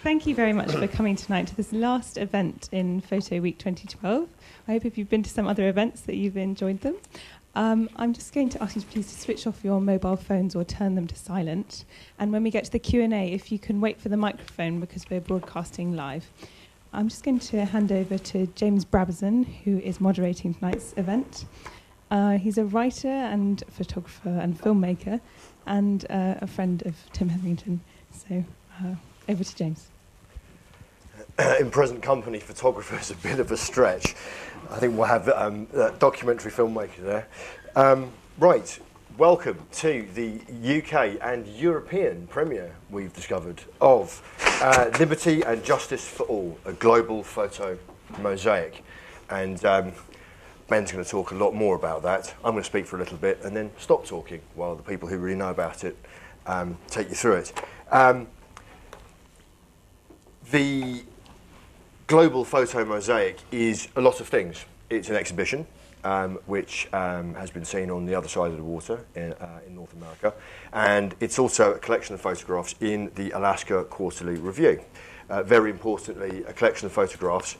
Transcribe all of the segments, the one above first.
Thank you very much for coming tonight to this last event in Photo Week 2012. I hope if you've been to some other events that you've enjoyed them. I'm just going to ask you to please to switch off your mobile phones or turn them to silent. And when we get to the Q&A, if you can wait for the microphone because we're broadcasting live. I'm just going to hand over to James Brabazon, who is moderating tonight's event. He's a writer and photographer and filmmaker and a friend of Tim Hetherington. So over to James. In present company, photographer is a bit of a stretch. I think we'll have documentary filmmaker there. Right, welcome to the UK and European premiere, we've discovered, of Liberty and Justice for All, a global photo mosaic. And Ben's going to talk a lot more about that. I'm going to speak for a little bit and then stop talking while the people who really know about it take you through it. The Global Photo Mosaic is a lot of things. It's an exhibition which has been seen on the other side of the water in North America, and it's also a collection of photographs in the Alaska Quarterly Review. Very importantly, a collection of photographs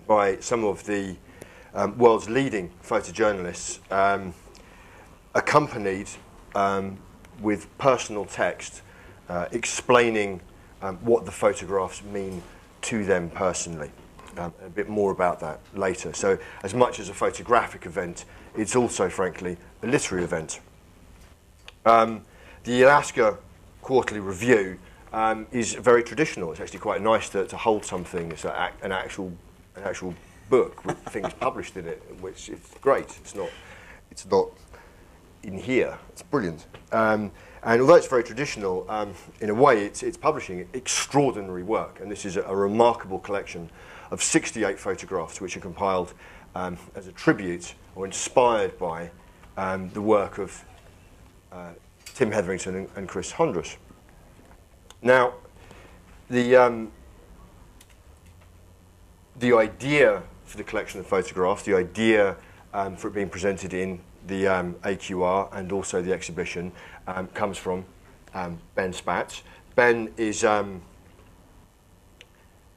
by some of the world's leading photojournalists, accompanied with personal text explaining what the photographs mean to them personally. A bit more about that later. So as much as a photographic event, it's also, frankly, a literary event. The Alaska Quarterly Review is very traditional. It's actually quite nice to hold something. It's an actual book with things published in it, which is great. It's not in here. It's brilliant. And although it's very traditional, in a way it's publishing extraordinary work. And this is a remarkable collection of 68 photographs which are compiled as a tribute or inspired by the work of Tim Hetherington and Chris Hondros. Now, the idea for the collection of photographs, the idea for it being presented in the AQR and also the exhibition comes from Ben Spatz. Ben is a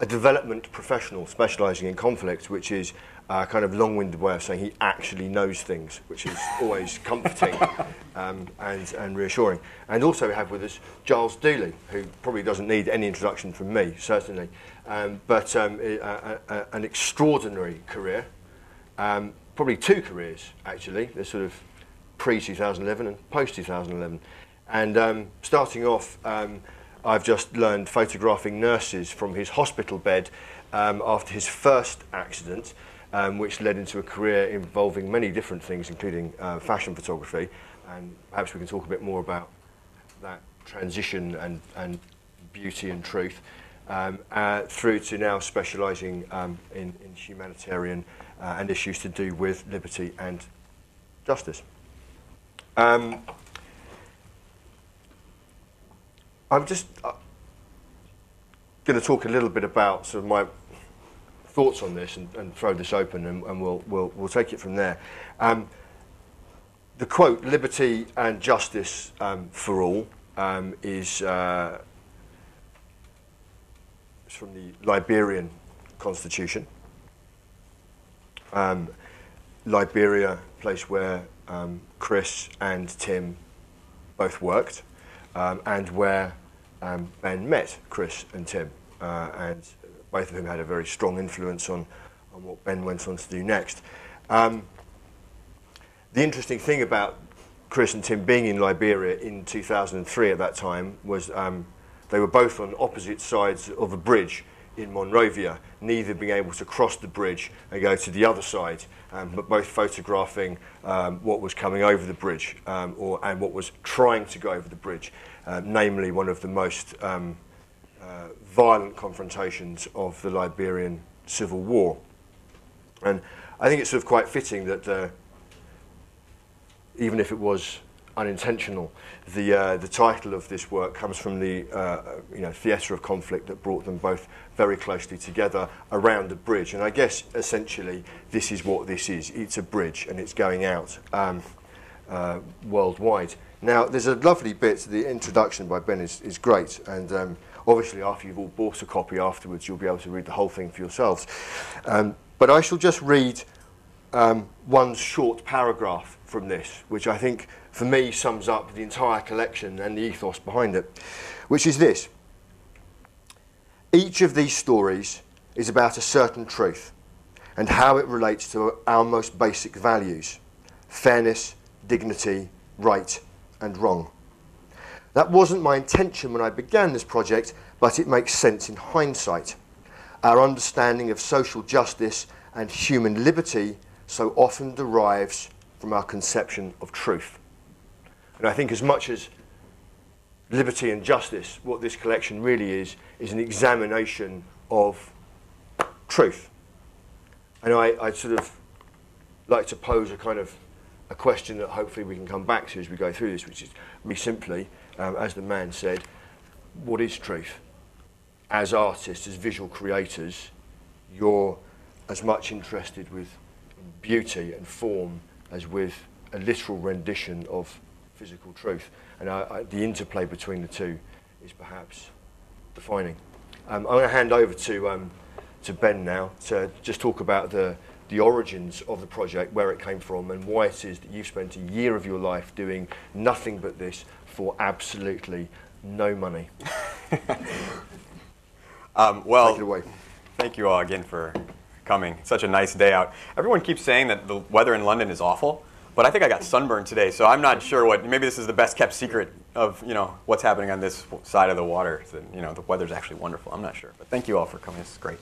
development professional specialising in conflict, which is a kind of long-winded way of saying he actually knows things, which is always comforting and reassuring. And also we have with us Giles Duley, who probably doesn't need any introduction from me, certainly, but an extraordinary career, probably two careers, actually. They're sort of pre-2011 and post-2011. And starting off, I've just learned photographing nurses from his hospital bed after his first accident, which led into a career involving many different things, including fashion photography. And perhaps we can talk a bit more about that transition and beauty and truth, through to now specialising in humanitarian and issues to do with liberty and justice. I'm just going to talk a little bit about sort of my thoughts on this and throw this open, and we'll take it from there. The quote, "Liberty and justice for all," is from the Liberian Constitution. Liberia, place where Chris and Tim both worked, and where Ben met Chris and Tim, and both of whom had a very strong influence on what Ben went on to do next. The interesting thing about Chris and Tim being in Liberia in 2003 at that time was they were both on opposite sides of a bridge in Monrovia, neither being able to cross the bridge and go to the other side, but both photographing what was coming over the bridge, and what was trying to go over the bridge, namely one of the most violent confrontations of the Liberian Civil War. And I think it's sort of quite fitting that even if it was unintentional, the title of this work comes from the theatre of conflict that brought them both very closely together around the bridge. And I guess essentially this is what this is. It's a bridge, and it's going out worldwide. Now there's a lovely bit. The introduction by Ben is great, and obviously after you've all bought a copy afterwards, you'll be able to read the whole thing for yourselves. But I shall just read one short paragraph from this, which I think for me sums up the entire collection and the ethos behind it, which is this: each of these stories is about a certain truth and how it relates to our most basic values: fairness, dignity, right and wrong. That wasn't my intention when I began this project, but it makes sense in hindsight. Our understanding of social justice and human liberty so often derives from our conception of truth. And I think as much as liberty and justice, what this collection really is an examination of truth. And I'd sort of like to pose a question that hopefully we can come back to as we go through this, which is me simply, as the man said, what is truth? As artists, as visual creators, you're as much interested with beauty and form as with a literal rendition of physical truth. And the interplay between the two is perhaps defining. I'm going to hand over to Ben now to just talk about the origins of the project, where it came from, and why it is that you've spent a year of your life doing nothing but this for absolutely no money. Well, take it away. Thank you all again for coming. It's such a nice day out. Everyone keeps saying that the weather in London is awful, but I think I got sunburned today, so I'm not sure maybe this is the best kept secret of what's happening on this side of the water. The weather's actually wonderful. I'm not sure, but thank you all for coming. This is great.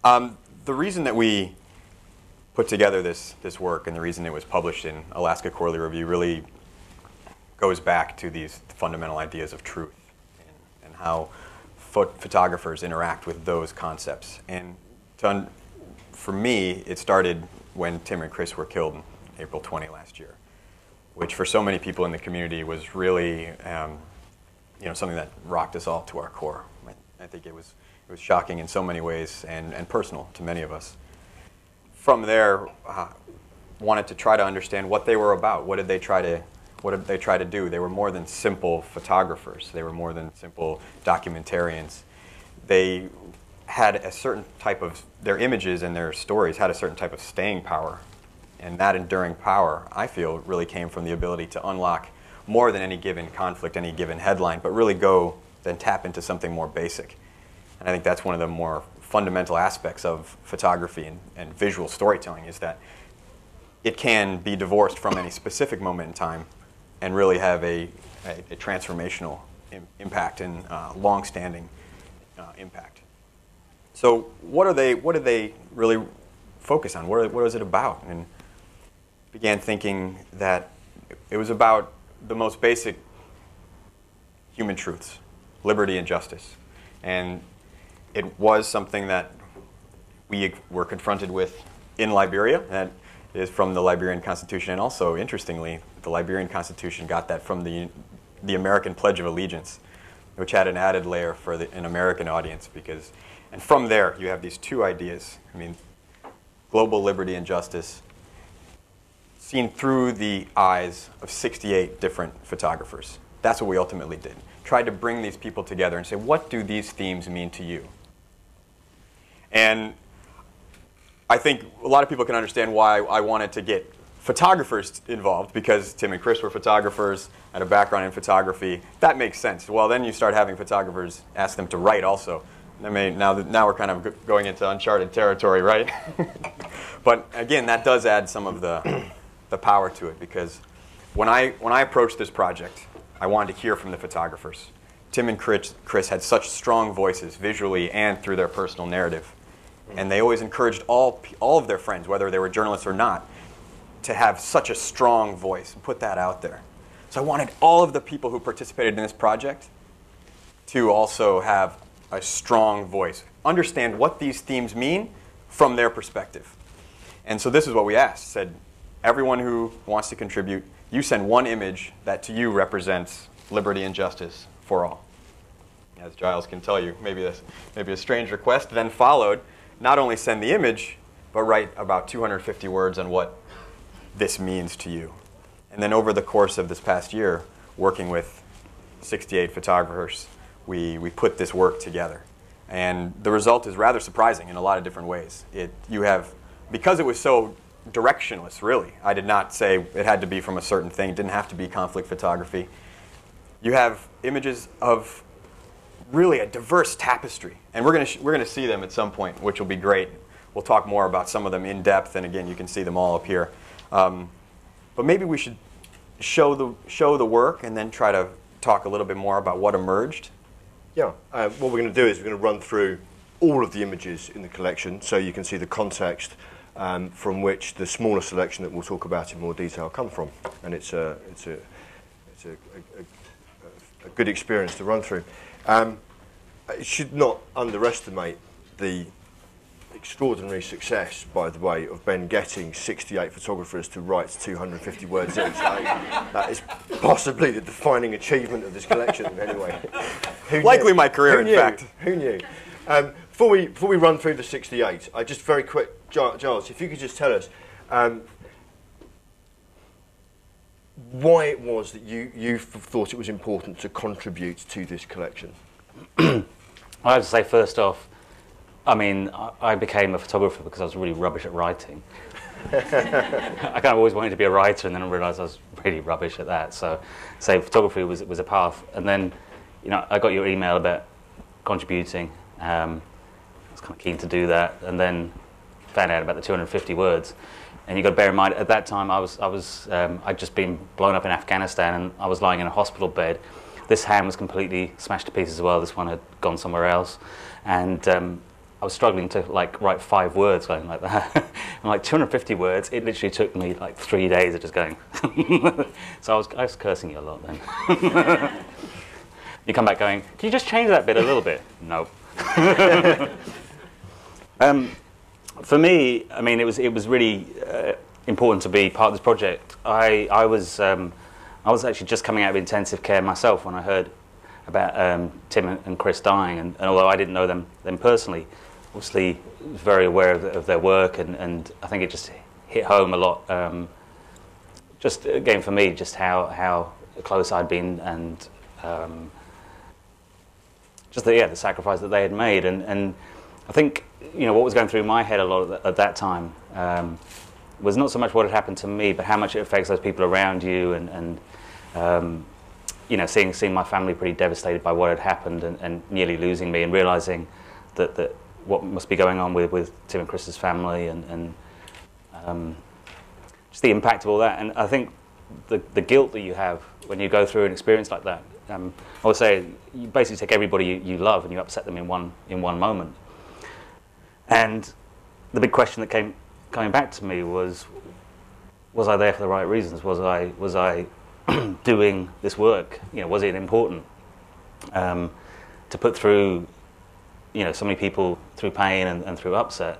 The reason that we put together this work, and the reason it was published in Alaska Quarterly Review, really goes back to these fundamental ideas of truth and how photographers interact with those concepts. And for me, it started when Tim and Chris were killed in April 20 last year, which for so many people in the community was really something that rocked us all to our core. I think it was shocking in so many ways and personal to many of us. From there, wanted to try to understand what they were about. What did they try to do? They were more than simple photographers. They were more than simple documentarians. They had a certain type of, their images and their stories had a certain type of staying power. And that enduring power, I feel, really came from the ability to unlock more than any given conflict, any given headline, but really go and tap into something more basic. And I think that's one of the more fundamental aspects of photography and visual storytelling, is that it can be divorced from any specific moment in time and really have a transformational impact and long-standing impact. So what did they really focus on? What was it about? And began thinking that it was about the most basic human truths, liberty and justice. And it was something that we were confronted with in Liberia. That is from the Liberian Constitution, and also, interestingly, the Liberian Constitution got that from the American Pledge of Allegiance, which had an added layer for an American audience, because And from there, you have these two ideas. I mean, global liberty and justice seen through the eyes of 68 different photographers. That's what we ultimately did. Tried to bring these people together and say, what do these themes mean to you? And I think a lot of people can understand why I wanted to get photographers involved, because Tim and Chris were photographers, had a background in photography. That makes sense. Well, then you start having photographers ask them to write also. I mean, now we're kind of going into uncharted territory, right? But again, that does add some of the power to it, because when I approached this project, I wanted to hear from the photographers. Tim and Chris had such strong voices visually and through their personal narrative. And they always encouraged all of their friends, whether they were journalists or not, to have such a strong voice and put that out there. So I wanted all of the people who participated in this project to also have a strong voice, understand what these themes mean from their perspective. And so this is what we asked, said, everyone who wants to contribute, you send one image that to you represents liberty and justice for all. As Giles can tell you, maybe a strange request, then followed, not only send the image, but write about 250 words on what this means to you. And then over the course of this past year, working with 68 photographers, we put this work together. And the result is rather surprising in a lot of different ways. Because it was so directionless, really. I did not say it had to be from a certain thing. It didn't have to be conflict photography. You have images of really a diverse tapestry. And we're going to see them at some point, which will be great. We'll talk more about some of them in depth, and again, you can see them all up here. But maybe we should show the work and then try to talk a little bit more about what emerged. Yeah, what we're going to do is we're going to run through all of the images in the collection so you can see the context from which the smaller selection that we'll talk about in more detail come from. And it's a good experience to run through. It should not underestimate the extraordinary success, by the way, of Ben getting 68 photographers to write 250 words each. That is possibly the defining achievement of this collection in any way. Likely my career, in fact. Who knew? Before we run through the 68, just very quick, Giles, if you could just tell us why it was that you thought it was important to contribute to this collection. I have to say, first off, I mean, I became a photographer because I was really rubbish at writing. I kind of always wanted to be a writer, and then I realised I was really rubbish at that. So photography was a path. And then, you know, I got your email about contributing. I was kind of keen to do that, and then found out about the 250 words. And you've got to bear in mind, at that time, I'd just been blown up in Afghanistan, and I was lying in a hospital bed. This hand was completely smashed to pieces as well. This one had gone somewhere else, and I was struggling to write 5 words going like that. And like 250 words, it literally took me like 3 days of just going. So I was cursing you a lot then. You come back going, can you just change that bit a little bit? No. For me, I mean, it was really important to be part of this project. I was actually just coming out of intensive care myself when I heard about Tim and Chris dying, and although I didn't know them personally, obviously was very aware of their work, and I think it just hit home a lot. Just again for me, just how close I'd been, and just the sacrifice that they had made, and I think, you know, what was going through my head a lot at that time was not so much what had happened to me, but how much it affects those people around you, and you know, seeing my family pretty devastated by what had happened, and nearly losing me, and realising that what must be going on with Tim and Chris's family, and just the impact of all that. And I think the guilt that you have when you go through an experience like that, I would say you basically take everybody you love and you upset them in one moment. And the big question that came coming back to me was I there for the right reasons? Was I doing this work? You know, was it important to put through, you know, so many people through pain and through upset?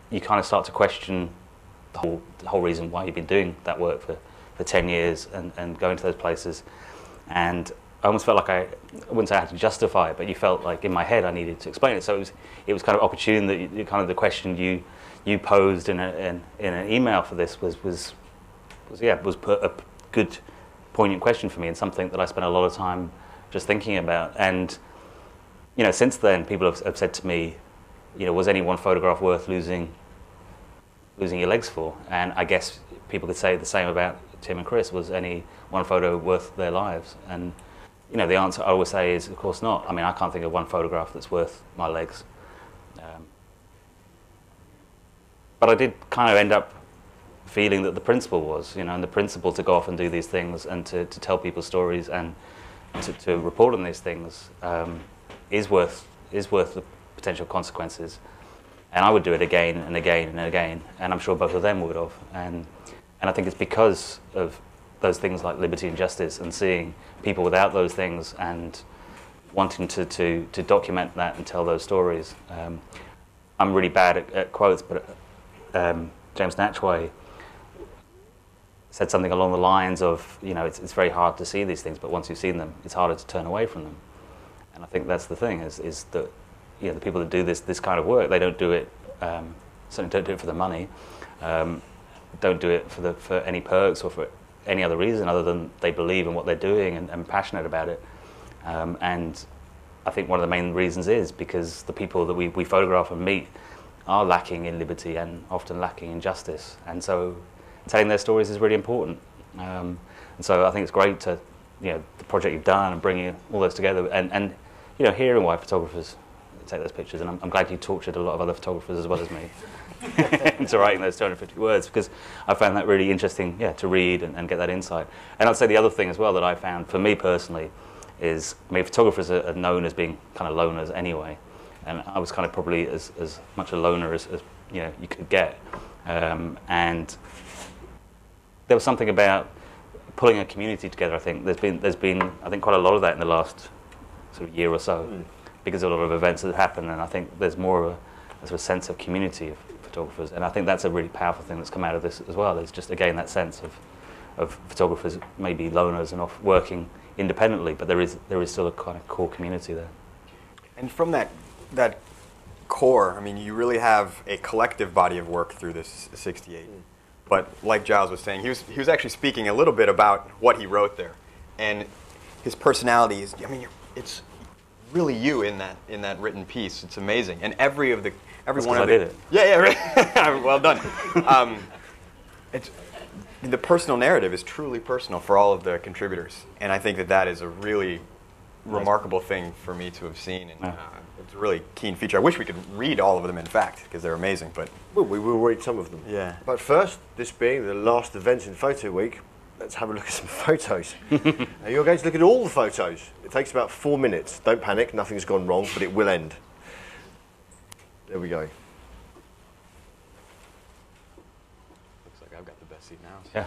You kind of start to question the whole reason why you've been doing that work for 10 years and going to those places. And I almost felt like I wouldn't say I had to justify it, but you felt like in my head I needed to explain it. So it was kind of opportune that kind of the question you posed in an email for this was a good, poignant question for me, and something that I spent a lot of time just thinking about. And since then, people have said to me, was any one photograph worth losing your legs for? And I guess people could say the same about Tim and Chris. Was any one photo worth their lives? And the answer I always say is, of course not. I mean, I can't think of one photograph that's worth my legs. But I did kind of end up feeling that the principle was, and the principle to go off and do these things and to tell people stories and to report on these things is worth the potential consequences. And I would do it again and again and again, and I'm sure both of them would have. And I think it's because of those things like liberty and justice, and seeing people without those things and wanting to document that and tell those stories. I'm really bad at quotes, but James Natchway said something along the lines of, it's very hard to see these things, but once you've seen them, it's harder to turn away from them. And I think that's the thing, is that the people that do this kind of work, they don't do it, certainly don't do it for the money, don't do it for any perks or for any other reason other than they believe in what they're doing and passionate about it. And I think one of the main reasons is because the people that we photograph and meet are lacking in liberty and often lacking in justice. And so telling their stories is really important. And so I think it's great to, the project you've done and bringing all those together and hearing why photographers take those pictures. And I'm glad you tortured a lot of other photographers as well as me into writing those 250 words, because I found that really interesting, to read and get that insight. And I'd say the other thing as well that I found for me personally is, photographers are known as being kind of loners anyway. And I was kind of probably as much a loner as you could get. And there was something about pulling a community together. I think there's been I think quite a lot of that in the last sort of year or so, because of a lot of events that have happened. And I think there's more of a sort of sense of community of photographers. And I think that's a really powerful thing that's come out of this as well. There's just again that sense of photographers maybe loners and off working independently, but there is still a kind of core community there. And from that core, I mean, you really have a collective body of work through this 68. But like Giles was saying, he was actually speaking a little bit about what he wrote there, and his personality is, it's really you in that written piece. It's amazing, and every one of did it. Yeah, right. Well done. It's the personal narrative is truly personal for all of the contributors, and I think that is a really remarkable thing for me to have seen, and it's a really keen feature. I wish we could read all of them, in fact, because they're amazing. But we will read some of them. Yeah. But first, this being the last event in Photo Week, let's have a look at some photos. You're going to look at all the photos. It takes about 4 minutes. Don't panic, nothing's gone wrong, but it will end. There we go. looks like I've got the best seat now. So. Yeah.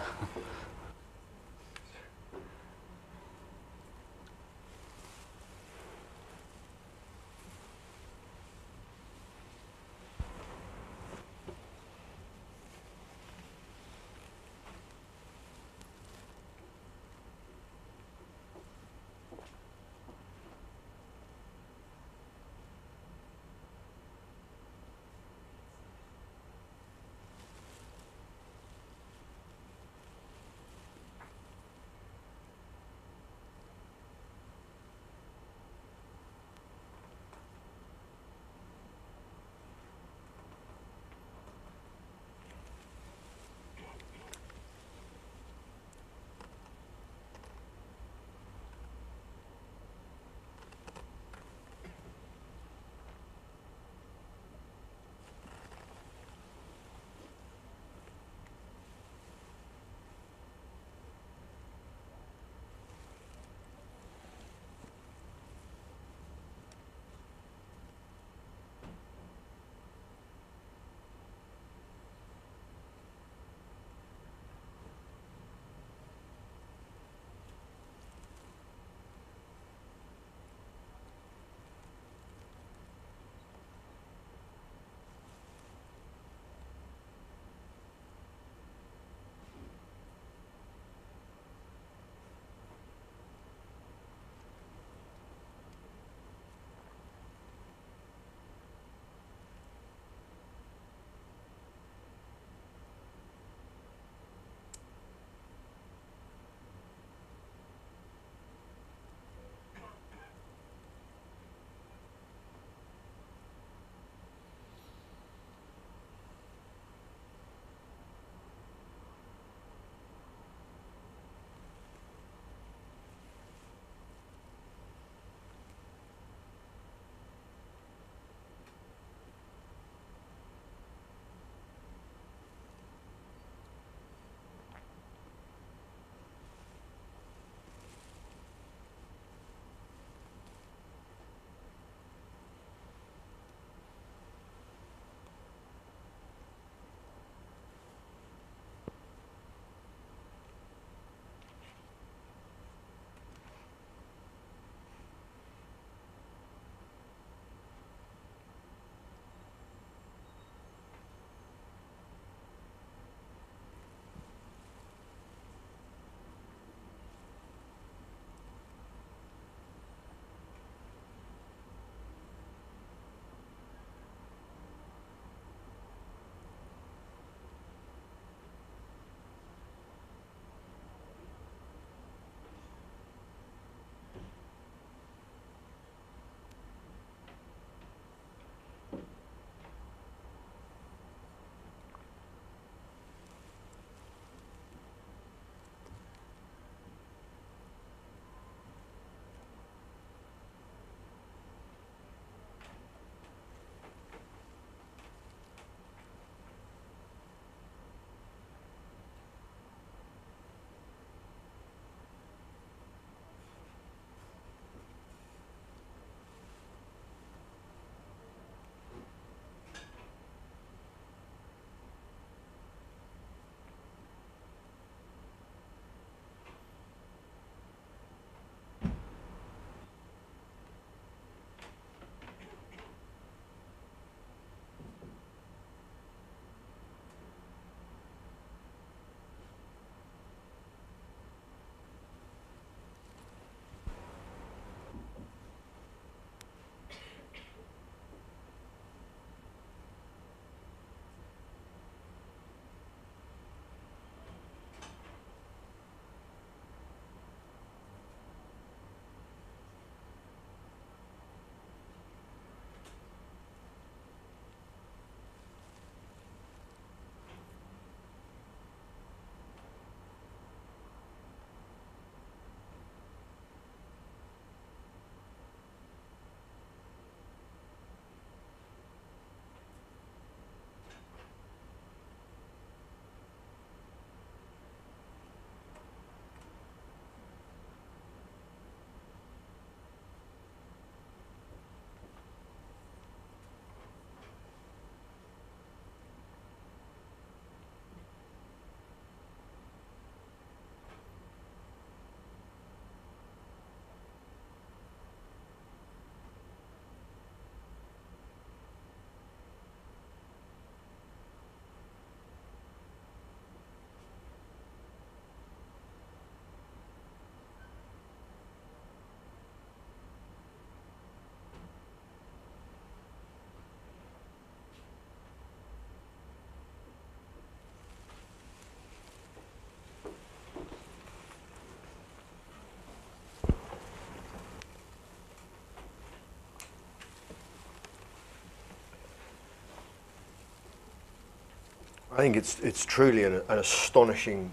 think it's truly an astonishing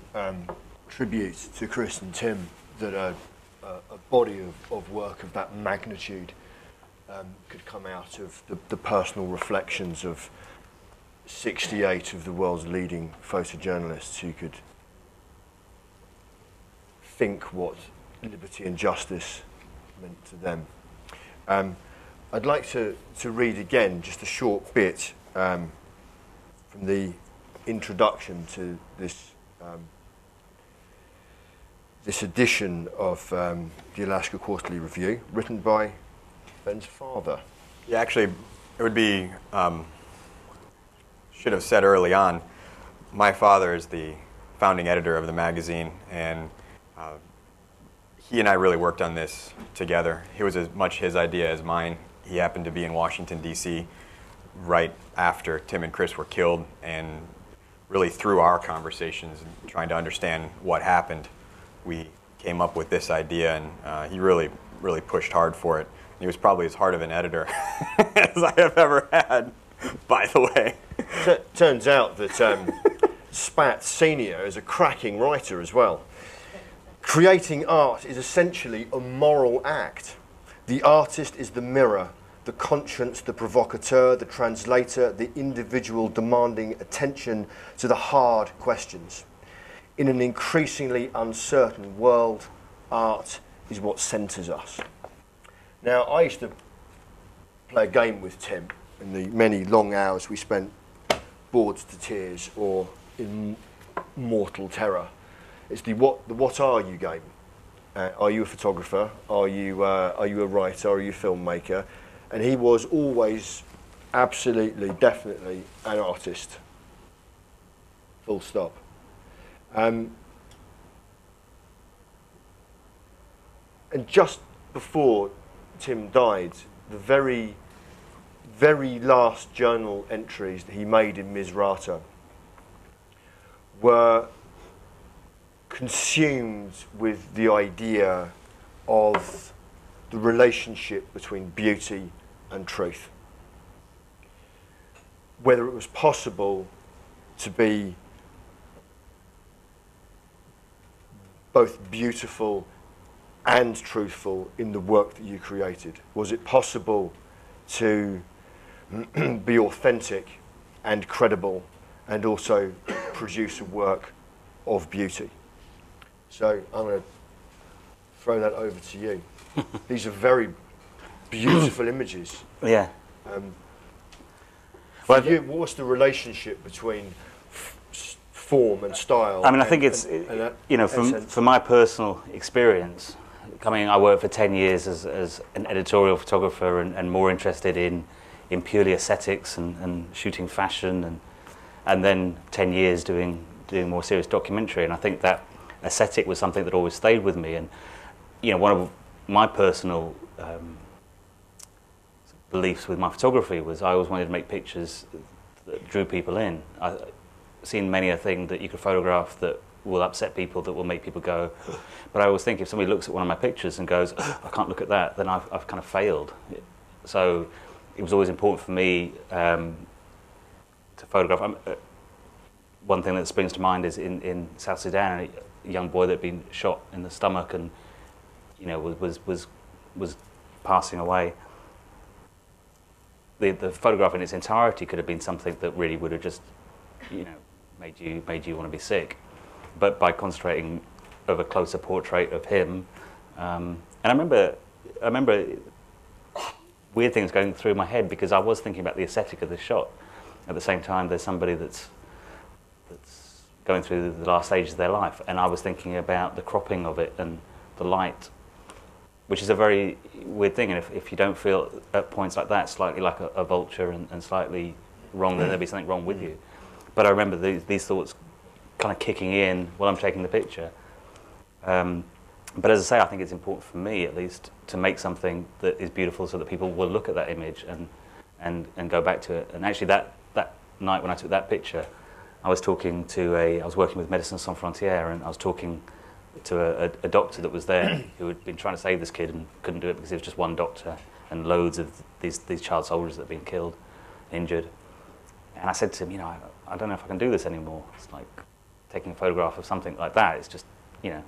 tribute to Chris and Tim that a body of work of that magnitude could come out of the personal reflections of 68 of the world's leading photojournalists who could think what liberty and justice meant to them. I'd like to read again just a short bit from the introduction to this this edition of the Alaska Quarterly Review, written by Ben's father. Yeah, actually, it would be, should have said early on, my father is the founding editor of the magazine, and he and I really worked on this together. It was as much his idea as mine. He happened to be in Washington, D.C. right after Tim and Chris were killed, and really through our conversations and trying to understand what happened, we came up with this idea, and he really pushed hard for it. He was probably as hard of an editor as I have ever had, by the way. Turns out that Spatz Sr. is a cracking writer as well. Creating art is essentially a moral act. The artist is the mirror, the conscience, the provocateur, the translator, the individual demanding attention to the hard questions. In an increasingly uncertain world, art is what centres us. Now, I used to play a game with Tim in the many long hours we spent bored to tears or in mortal terror. It's the what are you game. Are you a photographer? Are you a writer? Are you a filmmaker? And he was always absolutely, definitely an artist. Full stop. And just before Tim died, the very last journal entries that he made in Misrata were consumed with the idea of the relationship between beauty and truth. Whether it was possible to be both beautiful and truthful in the work that you created. Was it possible to be authentic and credible and also produce a work of beauty? So I'm going to throw that over to you. These are very beautiful images. Yeah. For you, what's the relationship between form and style? I mean, I think it's, you know, from my personal experience, I worked for 10 years as an editorial photographer and more interested in purely aesthetics and shooting fashion, and then 10 years doing more serious documentary. And I think that aesthetic was something that always stayed with me. And, you know, one of my personal beliefs with my photography was I always wanted to make pictures that drew people in. I've seen many a thing that you could photograph that will upset people, that will make people go. But I always think if somebody looks at one of my pictures and goes, I can't look at that, then I've kind of failed. So it was always important for me to photograph. One thing that springs to mind is in South Sudan, a young boy that had been shot in the stomach and, you know, was passing away. The photograph in its entirety could have been something that really would have just, you know, made you want to be sick. But by concentrating of a closer portrait of him, and I remember weird things going through my head because I was thinking about the aesthetic of the shot. At the same time, there's somebody that's going through the last stages of their life, and I was thinking about the cropping of it and the light, which is a very weird thing. And if you don't feel at points like that slightly like a vulture and slightly wrong, then there'll be something wrong with you. But I remember these thoughts kind of kicking in while I'm taking the picture. But as I say, I think it's important for me, at least, to make something that is beautiful so that people will look at that image and go back to it. And actually, that night when I took that picture, I was working with Médecins Sans Frontières, and I was talking to a doctor that was there who had been trying to save this kid and couldn't do it because it was just one doctor and loads of these child soldiers that had been killed, injured. And I said to him, you know, I don't know if I can do this anymore. It's like taking a photograph of something like that. It's just, you know,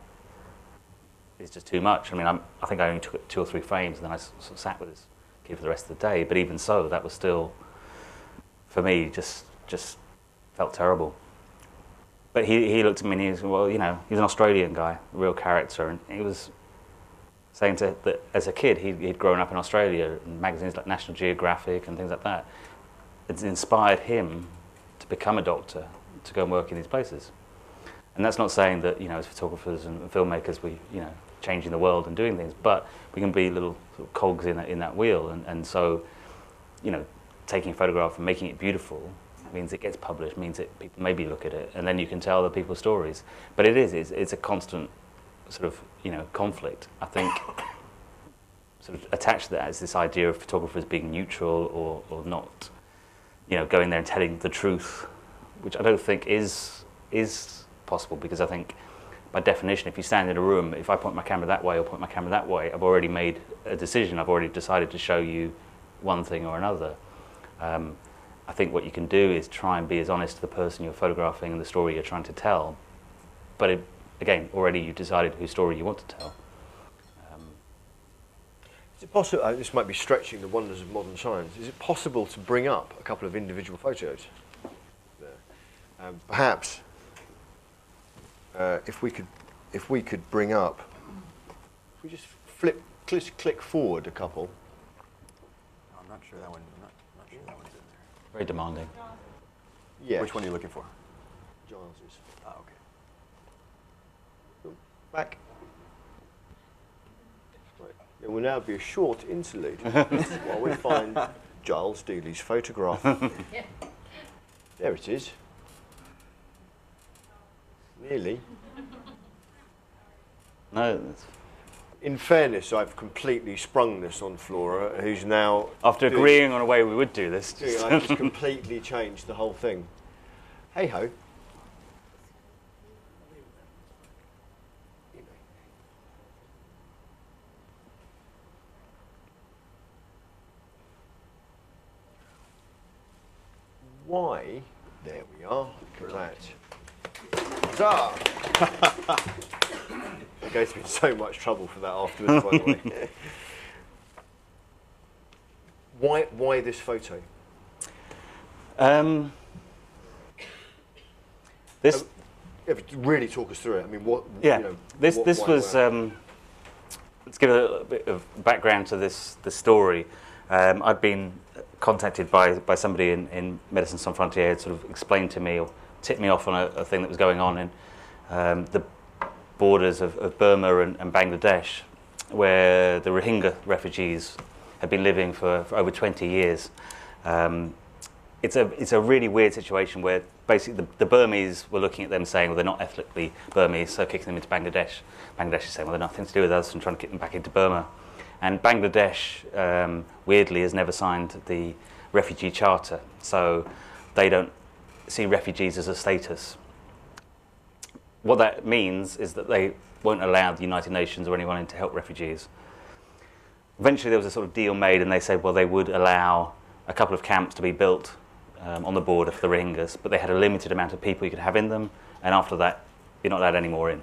it's just too much. I mean, I think I only took 2 or 3 frames, and then I sort of sat with this kid for the rest of the day. But even so, that was still, for me, just felt terrible. But he looked at me and he was, well, you know, he's an Australian guy, a real character, and he was saying that as a kid he'd grown up in Australia, and magazines like National Geographic and things like that. It's inspired him to become a doctor, to go and work in these places. And that's not saying that, you know, as photographers and filmmakers we, you know, changing the world and doing things, but we can be little sort of cogs in that wheel. And so, you know, taking a photograph and making it beautiful means it gets published, means that people maybe look at it, and then you can tell other people's stories. But it's a constant sort of, you know, conflict. I think sort of attached to that is this idea of photographers being neutral or not, you know, going there and telling the truth, which I don't think is possible, because I think by definition, if you stand in a room, if I point my camera that way or point my camera that way, I've already made a decision. I've already decided to show you one thing or another. I think what you can do is try and be as honest to the person you're photographing and the story you're trying to tell. But again, already you've decided whose story you want to tell. Is it possible, this might be stretching the wonders of modern science, is it possible to bring up a couple of individual photos there? Perhaps, if we could bring up, if we just click forward a couple. I'm not sure that one. I'm not sure that one's in there. Very demanding. Yeah. Which one are you looking for? Giles's. Oh, okay. Back. Right. There will now be a short interlude while we find Giles Duley's photograph. There it is. Nearly. No. In fairness, I've completely sprung this on Flora, who's now... After agreeing on a way we would do this. I've just completely changed the whole thing. Hey-ho. Why? There we are. Look at that. Huzzah! I go through so much trouble for that afterwards, by the way. Why this photo? This really talk us through it. I mean, what? Yeah, you know, this was. Let's give a bit of background to this story. I'd been contacted by somebody in Médecins Sans Frontières, sort of explained to me or tipped me off on a thing that was going on in the borders of Burma and Bangladesh, where the Rohingya refugees have been living for over 20 years. It's a really weird situation where basically the Burmese were looking at them saying, well, they're not ethnically Burmese, so kicking them into Bangladesh. Bangladesh is saying, well, they're nothing to do with us, and trying to kick them back into Burma. And Bangladesh, weirdly, has never signed the refugee charter, so they don't see refugees as a status. What that means is that they won't allow the United Nations or anyone in to help refugees. Eventually there was a sort of deal made, and they said, well, they would allow a couple of camps to be built on the border for the Rohingyas, but they had a limited amount of people you could have in them, and after that you're not allowed any more in.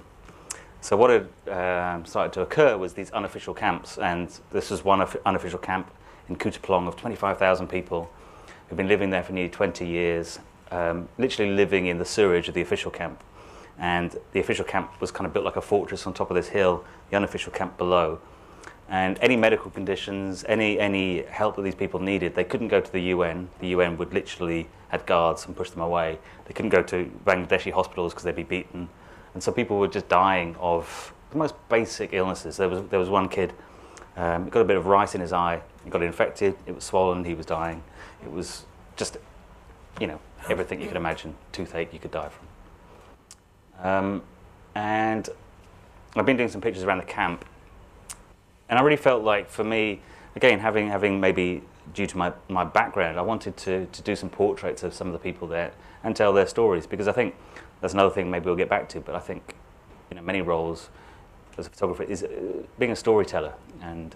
So what had started to occur was these unofficial camps, and this was one unofficial camp in Kutupalong of 25,000 people who've been living there for nearly 20 years, literally living in the sewage of the official camp. And the official camp was kind of built like a fortress on top of this hill, the unofficial camp below. And any medical conditions, any help that these people needed, they couldn't go to the UN. The UN would literally had guards and push them away. They couldn't go to Bangladeshi hospitals because they'd be beaten. And so people were just dying of the most basic illnesses. There was one kid, he got a bit of rice in his eye, he got infected, it was swollen, he was dying. It was just, you know, everything you could imagine, toothache you could die from. And I've been doing some pictures around the camp, and I really felt like, for me, again, having maybe due to my background, I wanted to do some portraits of some of the people there and tell their stories, because I think that's another thing maybe we'll get back to, but I think, you know, many roles as a photographer is being a storyteller, and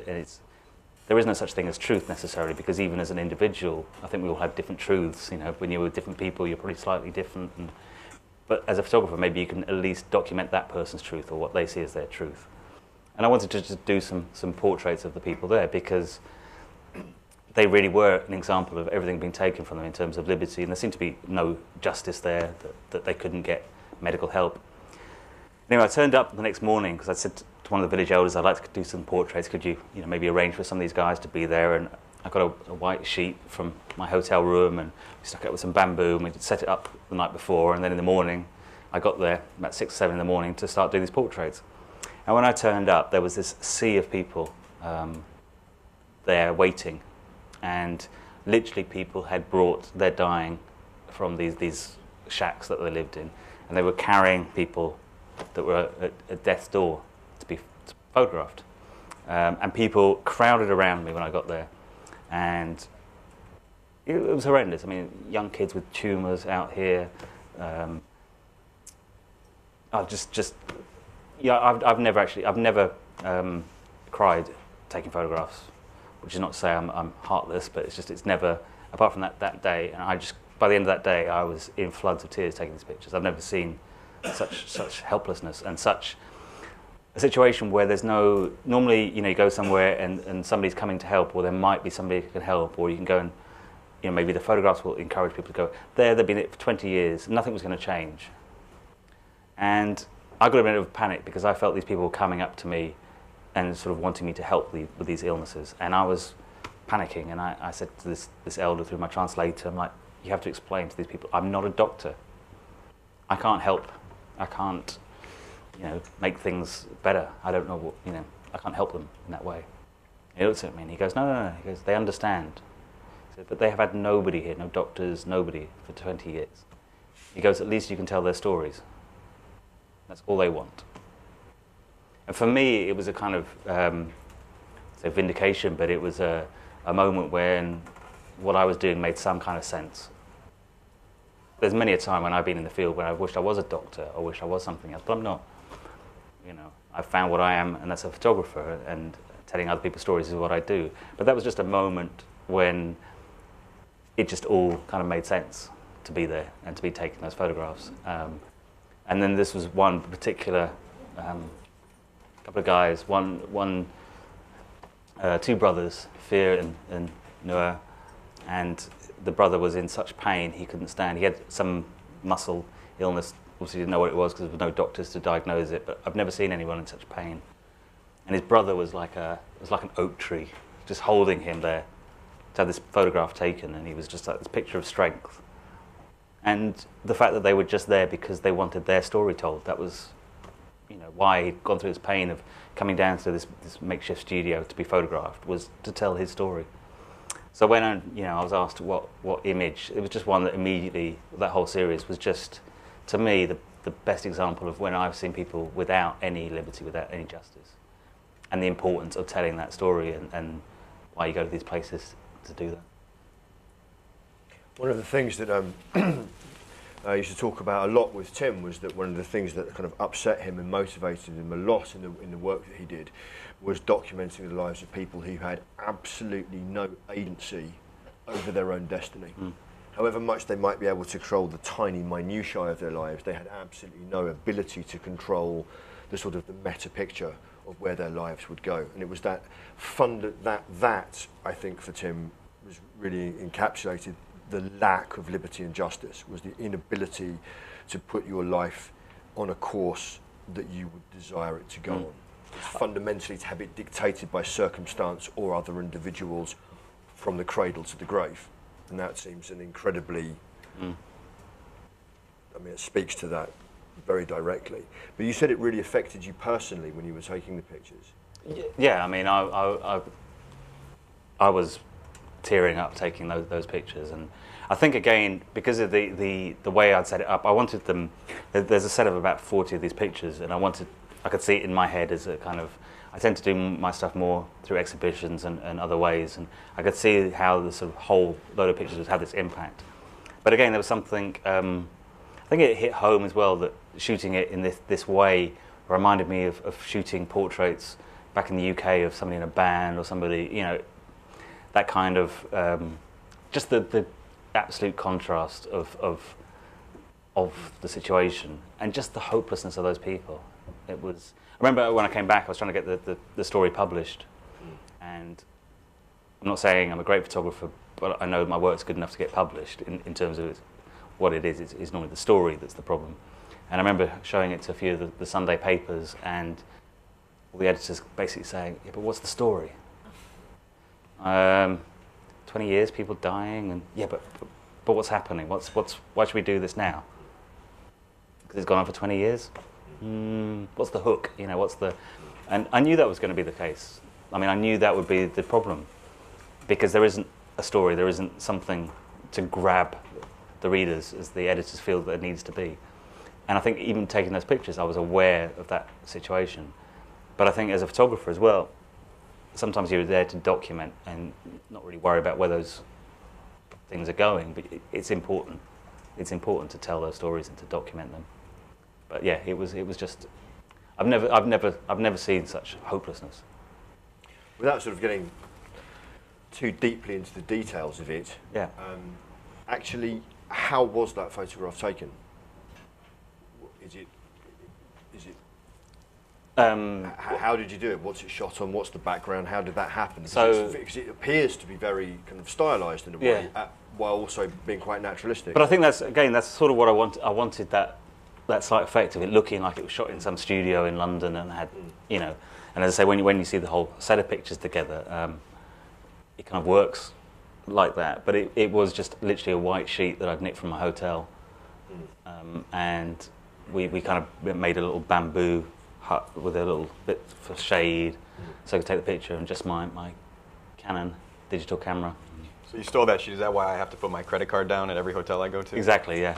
there is no such thing as truth necessarily, because even as an individual, I think we all have different truths. You know, when you're with different people, you're probably slightly different. But as a photographer, maybe you can at least document that person's truth or what they see as their truth. And I wanted to just do some portraits of the people there, because they really were an example of everything being taken from them in terms of liberty, and there seemed to be no justice there, that they couldn't get medical help. Anyway, I turned up the next morning because I said to one of the village elders, I'd like to do some portraits. Could you maybe arrange for some of these guys to be there? And I got a white sheet from my hotel room, and we stuck it up with some bamboo, and we set it up the night before, and then in the morning, I got there about 6 or 7 in the morning to start doing these portraits. And when I turned up, there was this sea of people there waiting. And literally people had brought their dying from these shacks that they lived in, and they were carrying people that were at death's door to be photographed. And people crowded around me when I got there, and it was horrendous. I mean, young kids with tumours out here. I've never cried taking photographs. Which is not to say I'm heartless, but it's never, apart from that day, and by the end of that day, I was in floods of tears taking these pictures. I've never seen such helplessness and such a situation where there's no, normally, you go somewhere and somebody's coming to help, or there might be somebody who can help, or you can go and, maybe the photographs will encourage people to go, they've been in it for 20 years, nothing was going to change. And I got a bit of panic because I felt these people were coming up to me and sort of wanting me to help with these illnesses. And I was panicking, and I said to this elder through my translator, I'm like, you have to explain to these people, I'm not a doctor. I can't help. I can't, make things better. I don't know what, I can't help them in that way. He looks at me and he goes, no. He goes, they understand. He said, but they have had nobody here, no doctors, nobody for 20 years. He goes, at least you can tell their stories. That's all they want. And for me, it was a kind of vindication, but it was a moment when what I was doing made some kind of sense. There's many a time when I've been in the field when I wished I was a doctor or wished I was something else, but I'm not. I've found what I am, and that's a photographer, and telling other people's stories is what I do. But that was just a moment when it just all kind of made sense to be there and to be taking those photographs. And then this was one particular couple of guys, two brothers, Fear and Noah, and the brother was in such pain he couldn't stand. He had some muscle illness. Obviously didn't know what it was because there were no doctors to diagnose it, but I've never seen anyone in such pain. And his brother was like an oak tree, just holding him there to have this photograph taken, and he was just like this picture of strength. And the fact that they were just there because they wanted their story told, that was why he'd gone through this pain of coming down to this makeshift studio to be photographed, was to tell his story. So when I was asked what image, it was just one that immediately, that whole series was just, to me, the best example of when I've seen people without any liberty, without any justice, and the importance of telling that story and why you go to these places to do that. One of the things that I used to talk about a lot with Tim was that one of the things that kind of upset him and motivated him a lot in the work that he did was documenting the lives of people who had absolutely no agency over their own destiny. However much they might be able to control the tiny minutiae of their lives, they had absolutely no ability to control the sort of the meta picture of where their lives would go. And it was that that I think for Tim was really encapsulated the lack of liberty and justice, was the inability to put your life on a course that you would desire it to go on. It's fundamentally to have it dictated by circumstance or other individuals from the cradle to the grave. And that seems an incredibly, it speaks to that very directly. But you said it really affected you personally when you were taking the pictures. Yeah, I was tearing up taking those pictures, and I think again because of the way I'd set it up, I wanted them. There's a set of about 40 of these pictures, and I could see it in my head as a kind of. I tend to do my stuff more through exhibitions and other ways, and I could see how the sort of whole load of pictures would have this impact. But again, there was something. I think it hit home as well that shooting it in this way reminded me of shooting portraits back in the UK of somebody in a band or somebody, that kind of just the absolute contrast of the situation and just the hopelessness of those people. It was. I remember when I came back, I was trying to get the story published, and I'm not saying I'm a great photographer, but I know my work's good enough to get published in terms of what it is. It's normally the story that's the problem. And I remember showing it to a few of the Sunday papers, and all the editors basically saying, yeah, but what's the story? 20 years, people dying, and yeah, but what's happening? Why should we do this now? Because it's gone on for 20 years? What's the hook? You know, and I knew that was going to be the case. I mean, I knew that would be the problem, because there isn't a story, there isn't something to grab the readers as the editors feel that it needs to be. And I think even taking those pictures, I was aware of that situation. But I think as a photographer as well, sometimes you're there to document and not really worry about where those things are going, but it's important. It's important to tell those stories and to document them. But yeah, it was just, I've never seen such hopelessness. Without sort of getting too deeply into the details of it, yeah. Actually, how was that photograph taken? Is it? How did you do it? What's it shot on? What's the background? How did that happen? Because it appears to be very kind of stylised in a way, while also being quite naturalistic. But I think that's sort of what I wanted. I wanted that slight effect of it looking like it was shot in some studio in London and had, you know. And as I say, when you see the whole set of pictures together, it kind of works like that. But it was just literally a white sheet that I'd nicked from my hotel, and we kind of made a little bamboo hut with a little bit for shade, so I could take the picture, and just my Canon digital camera. So you stole that sheet. Is that why I have to put my credit card down at every hotel I go to? Exactly, yeah.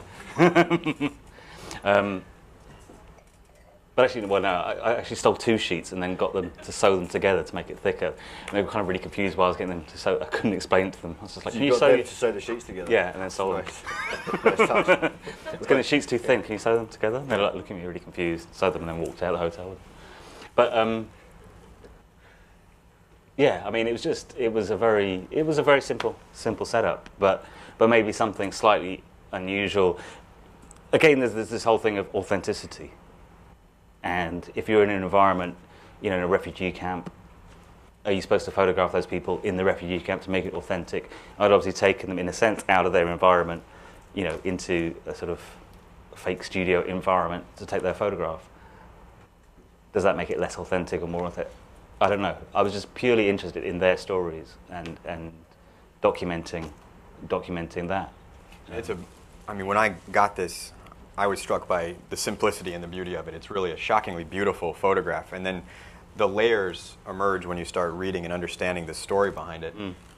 But actually, well, no, I actually stole 2 sheets and then got them to sew them together to make it thicker. And they were kind of really confused while I was getting them to sew. I couldn't explain it to them. I was just like, so can you sew got them to sew the sheets together? Yeah, and then sew them. Nice touch. I was getting the sheets too thin. Can you sew them together? And they were like looking at me really confused. Sewed them and then walked out of the hotel. But yeah, I mean, it was a very simple setup, but maybe something slightly unusual. Again, there's this whole thing of authenticity. And if you're in an environment, you know, in a refugee camp, are you supposed to photograph those people in the refugee camp to make it authentic? I'd obviously taken them, in a sense, out of their environment, you know, into a sort of fake studio environment to take their photograph. Does that make it less authentic or more authentic? I don't know. I was just purely interested in their stories and documenting that. I mean, when I got this, I was struck by the simplicity and the beauty of it. It's really a shockingly beautiful photograph. And then the layers emerge when you start reading and understanding the story behind it.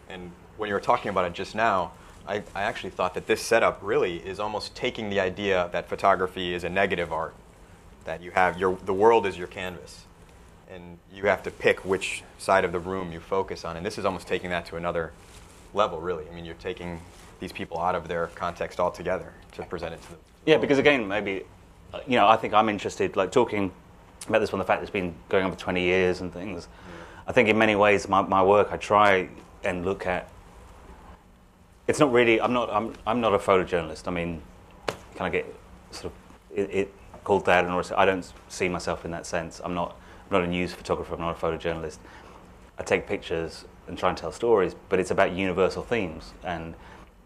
And when you were talking about it just now, I actually thought that this setup really is almost taking the idea that photography is a negative art, that you have the world is your canvas, and you have to pick which side of the room you focus on. And this is almost taking that to another level, really. I mean, you're taking these people out of their context altogether to present it to them. Yeah, because again, maybe, you know, I think I'm interested, like talking about this one, the fact that it's been going on for 20 years and things. I think in many ways, my work, I try and look at. It's not really. I'm not a photojournalist. I mean, can I get sort of it called that? And also, I don't see myself in that sense. I'm not a news photographer. I'm not a photojournalist. I take pictures and try and tell stories, but it's about universal themes, and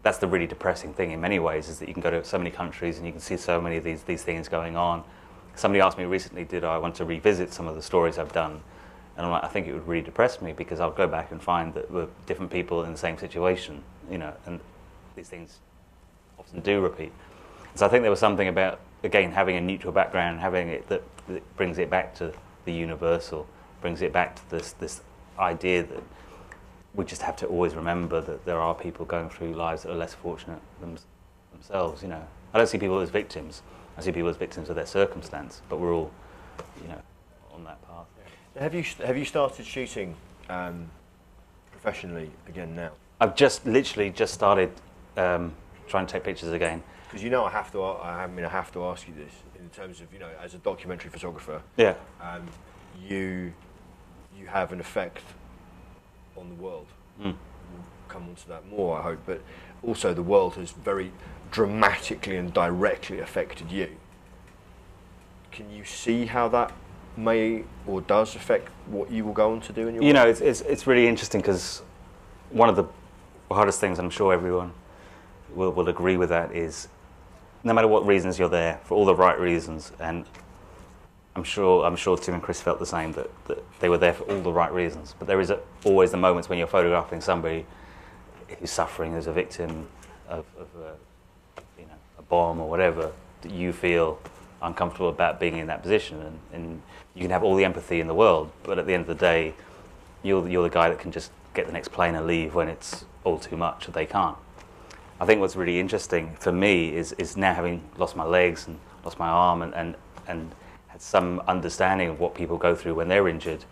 that's the really depressing thing in many ways, is that you can go to so many countries and you can see so many of these things going on. Somebody asked me recently, did I want to revisit some of the stories I've done? And I'm like, I think it would really depress me, because I'll go back and find that we're different people in the same situation, you know, and these things often do repeat. So I think there was something about, again, having a neutral background, having it that brings it back to the universal, brings it back to this idea that we just have to always remember that there are people going through lives that are less fortunate themselves. You know, I don't see people as victims. I see people as victims of their circumstance. But we're all, you know, on that path. Have you started shooting professionally again now? I've literally just started trying to take pictures again. Because you know, I have to ask you this in terms of, you know, as a documentary photographer. Yeah. You have an effect on the world. come onto that more, I hope, but also the world has very dramatically and directly affected you. Can you see how that may or does affect what you will go on to do in your work? It's really interesting, because one of the hardest things, and I'm sure everyone will agree with that, is no matter what reasons you're there, for all the right reasons, and I'm sure Tim and Chris felt the same, that they were there for all the right reasons, but there is always the moments when you're photographing somebody who's suffering, as a victim of a bomb or whatever, that you feel uncomfortable about being in that position, and you can have all the empathy in the world, but at the end of the day, you're the guy that can just get the next plane and leave when it's all too much, or they can't. I think what's really interesting for me is now, having lost my legs and lost my arm, and had some understanding of what people go through when they're injured,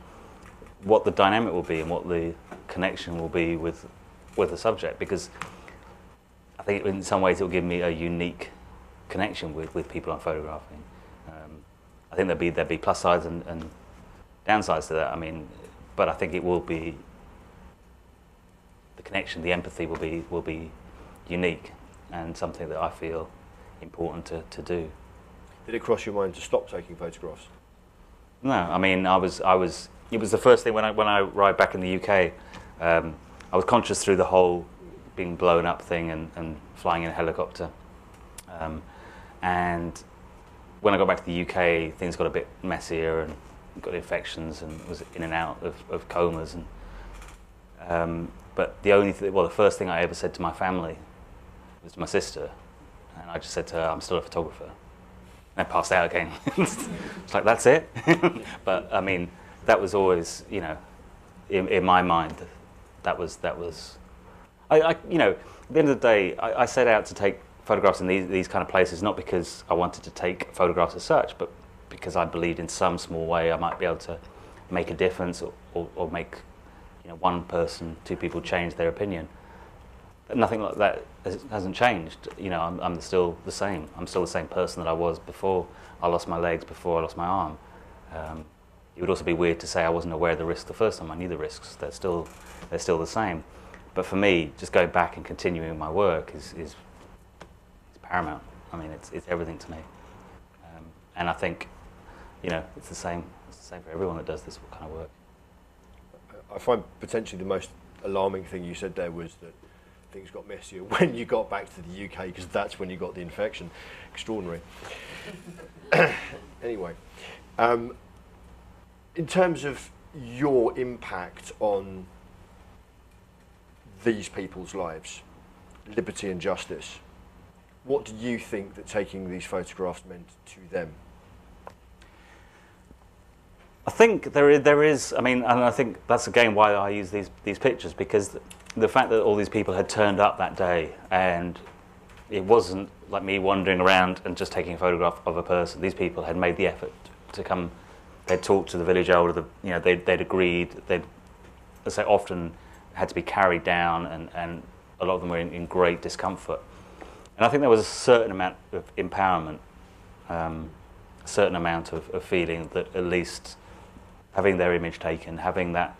what the dynamic will be and what the connection will be with the subject, because I think in some ways it will give me a unique connection with people I'm photographing. I think there'd be plus sides and downsides to that. I mean, but I think it will be, the connection, the empathy will be unique, and something that I feel important to do. Did it cross your mind to stop taking photographs? No, I mean, it was the first thing when I arrived back in the UK. I was conscious through the whole being blown up thing and flying in a helicopter. And when I got back to the UK, things got a bit messier, and got infections, and was in and out of comas. And but the first thing I ever said to my family was to my sister, and I just said to her, "I'm still a photographer." And I passed out again. It's like, that's it. But I mean, that was always, in my mind, that was. At the end of the day, I set out to take photographs in these kind of places, not because I wanted to take photographs as such, but because I believed in some small way I might be able to make a difference, or make one person, two people change their opinion. Nothing like that hasn't changed. I'm still the same. I'm still the same person that I was before I lost my legs, before I lost my arm. It would also be weird to say I wasn't aware of the risks the first time. I knew the risks. They're still the same. But for me, just going back and continuing my work is paramount. I mean, it's everything to me. And I think, it's the same. It's the same for everyone that does this kind of work. I find potentially the most alarming thing you said there was that things got messier when you got back to the UK, because that's when you got the infection. Extraordinary. Anyway, in terms of your impact on these people's lives, liberty and justice, what do you think that taking these photographs meant to them? I think there is. I mean, and I think that's again why I use these pictures, because the fact that all these people had turned up that day, and it wasn't like me wandering around and just taking a photograph of a person. These people had made the effort to come. They'd talked to the village elder. They'd agreed. They'd, as they often had to be carried down, and a lot of them were in great discomfort. And I think there was a certain amount of empowerment, a certain amount of feeling that at least having their image taken, having that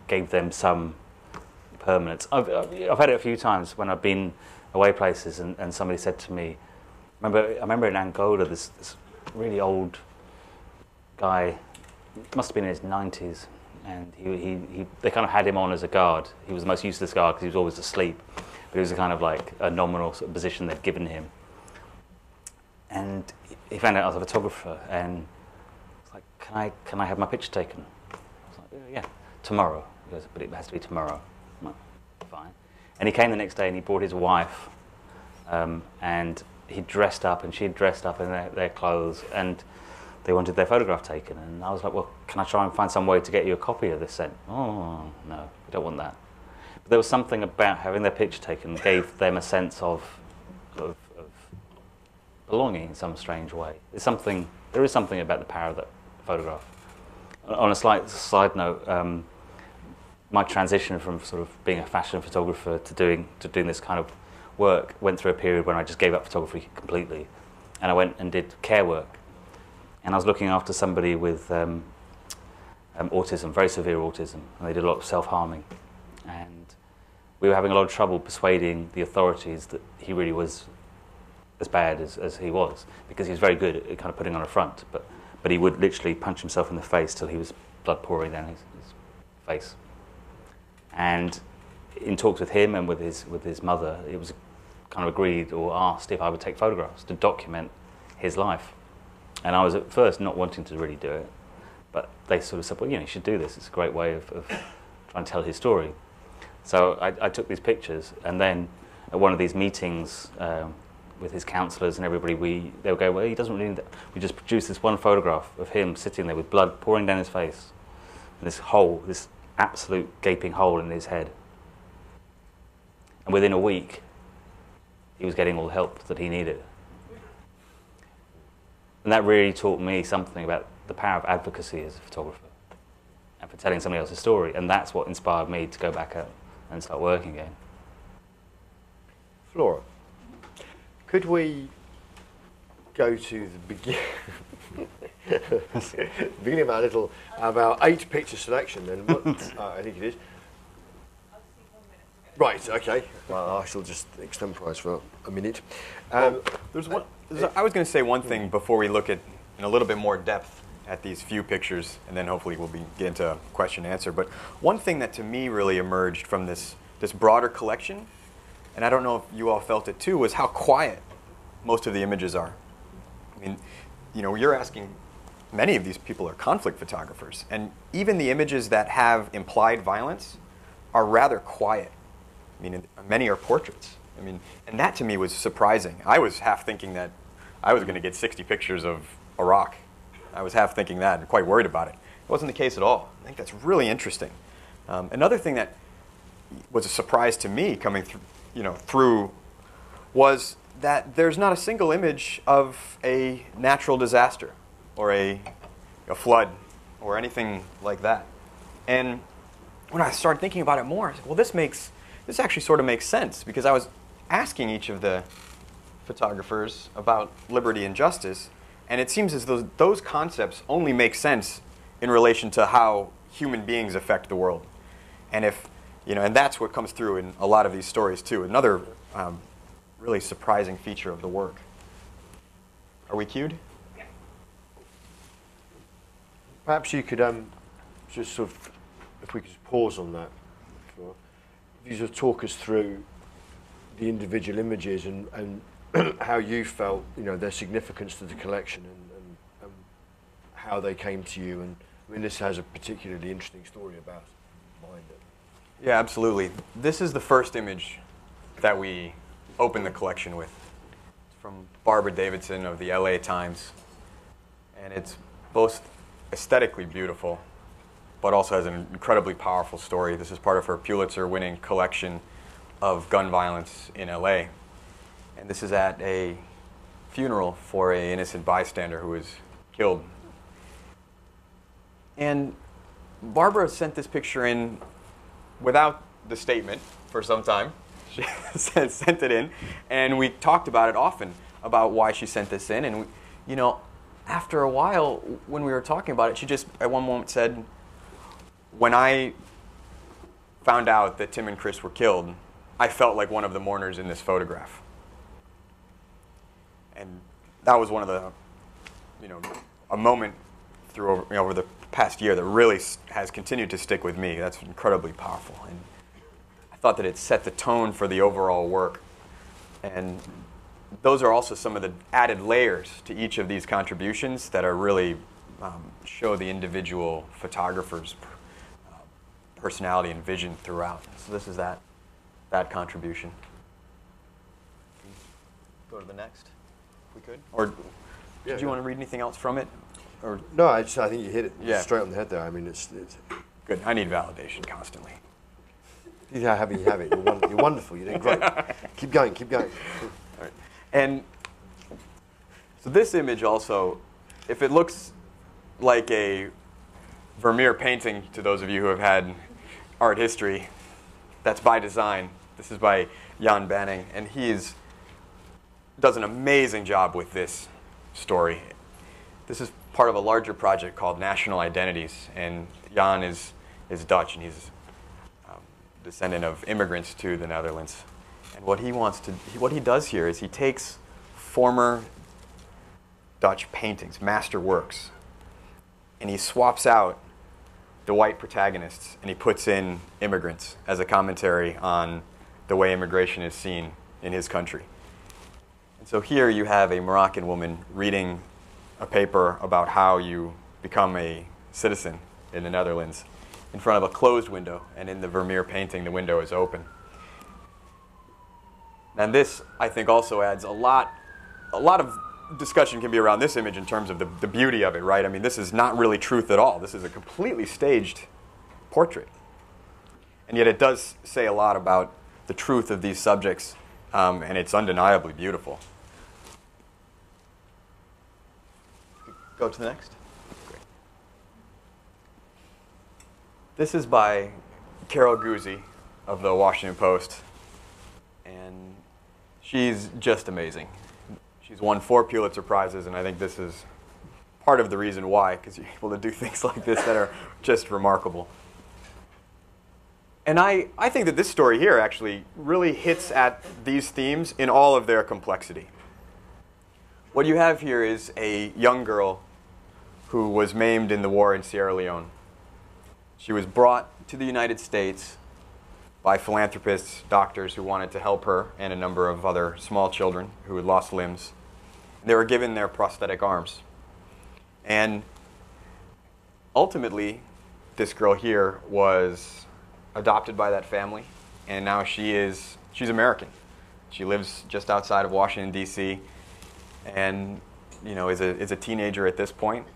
gave them some permanence. I've had it a few times when I've been away places, and somebody said to me, I remember in Angola, this really old guy, must have been in his 90s, and they kind of had him on as a guard. He was the most useless guard because he was always asleep, but it was a kind of like a nominal sort of position they'd given him. And he found out I was a photographer, and was like, can I have my picture taken? I was like, yeah, tomorrow. He goes, but it has to be tomorrow. I'm like, fine. And he came the next day, and he brought his wife, and he dressed up, and she'd dressed up in their clothes, and they wanted their photograph taken. And I was like, well, can I try and find some way to get you a copy of this set? Oh, no, we don't want that. But there was something about having their picture taken that gave them a sense of belonging in some strange way. There is something about the power of that photograph. On a slight side note, my transition from sort of being a fashion photographer to doing this kind of work went through a period when I just gave up photography completely, and I went and did care work. And I was looking after somebody with autism, very severe autism, and they did a lot of self-harming. And we were having a lot of trouble persuading the authorities that he really was as bad as he was, because he was very good at kind of putting on a front, but he would literally punch himself in the face till he was blood pouring down his face. And in talks with him and with his mother, it was kind of agreed or asked if I would take photographs to document his life. And I was at first not wanting to really do it, but they sort of said, well, you should do this. It's a great way of trying to tell his story. So I took these pictures, and then at one of these meetings with his counsellors and everybody, they would go, well, he doesn't really need that. We just produced this one photograph of him sitting there with blood pouring down his face, and this hole, this absolute gaping hole in his head. And within a week, he was getting all the help that he needed. And that really taught me something about the power of advocacy as a photographer and for telling somebody else's story. And that's what inspired me to go back out and start working again. Flora, could we go to the beginning of our 8-picture selection then? I think it is. Right, okay. Well, I shall just extemporise for a minute. I was going to say one thing before we look at in a little bit more depth at these few pictures, and then hopefully we'll get into question and answer. But one thing that to me really emerged from this broader collection, and I don't know if you all felt it too, was how quiet most of the images are. I mean, you're asking, many of these people are conflict photographers, and even the images that have implied violence are rather quiet. I mean, many are portraits. I mean, and that to me was surprising. I was half thinking that I was going to get 60 pictures of Iraq. I was half thinking that and quite worried about it. It wasn't the case at all. I think that's really interesting. Another thing that was a surprise to me coming through was that there's not a single image of a natural disaster or a flood or anything like that. And when I started thinking about it more, I said, well, this actually sort of makes sense, because I was asking each of the photographers about liberty and justice, and it seems as though those concepts only make sense in relation to how human beings affect the world. And and that's what comes through in a lot of these stories too. Another really surprising feature of the work. Are we cued? Yeah. Perhaps you could just sort of, if we could just pause on that. If you sort of talk us through the individual images and how you felt, their significance to the collection and how they came to you. And I mean, this has a particularly interesting story about behind it. Yeah, absolutely. This is the first image that we opened the collection with. It's from Barbara Davidson of the LA Times. And it's both aesthetically beautiful, but also has an incredibly powerful story. This is part of her Pulitzer-winning collection of gun violence in LA. And this is at a funeral for an innocent bystander who was killed. And Barbara sent this picture in without the statement for some time. She sent it in, and we talked about it often, about why she sent this in. And after a while, when we were talking about it, she just at one moment said, when I found out that Tim and Chris were killed, I felt like one of the mourners in this photograph. And that was one of the, a moment through over the past year that really has continued to stick with me. That's incredibly powerful. And I thought that it set the tone for the overall work. And those are also some of the added layers to each of these contributions that are really show the individual photographer's personality and vision throughout. So this is that contribution. Go to the next, if we could. Or did you want to read anything else from it? Or no, I think you hit it straight on the head there. I mean, it's good. I need validation constantly. You have it. You're wonderful. You're doing great. Keep going. All right. And so this image also, if it looks like a Vermeer painting to those of you who have had art history, that's by design. This is by Jan Banning, and he does an amazing job with this story. This is part of a larger project called National Identities, and Jan is Dutch, and he's descendant of immigrants to the Netherlands. And what he does here is he takes former Dutch paintings, masterworks, and he swaps out the white protagonists and he puts in immigrants as a commentary on the way immigration is seen in his country. And so here you have a Moroccan woman reading a paper about how you become a citizen in the Netherlands in front of a closed window, and in the Vermeer painting the window is open. And this, I think, also adds a lot of discussion can be around this image in terms of the beauty of it, right? I mean, this is not really truth at all. This is a completely staged portrait. And yet it does say a lot about the truth of these subjects, and it's undeniably beautiful. Go to the next. Great. This is by Carol Guzzi of the Washington Post, and she's just amazing. She's won 4 Pulitzer Prizes, and I think this is part of the reason why, because you're able to do things like this that are just remarkable. And I think that this story here actually really hits at these themes in all of their complexity. What you have here is a young girl who was maimed in the war in Sierra Leone. She was brought to the United States by philanthropists, doctors who wanted to help her and a number of other small children who had lost limbs. They were given their prosthetic arms. And ultimately, this girl here was adopted by that family, and now she's American. She lives just outside of Washington, D.C., and is a teenager at this point,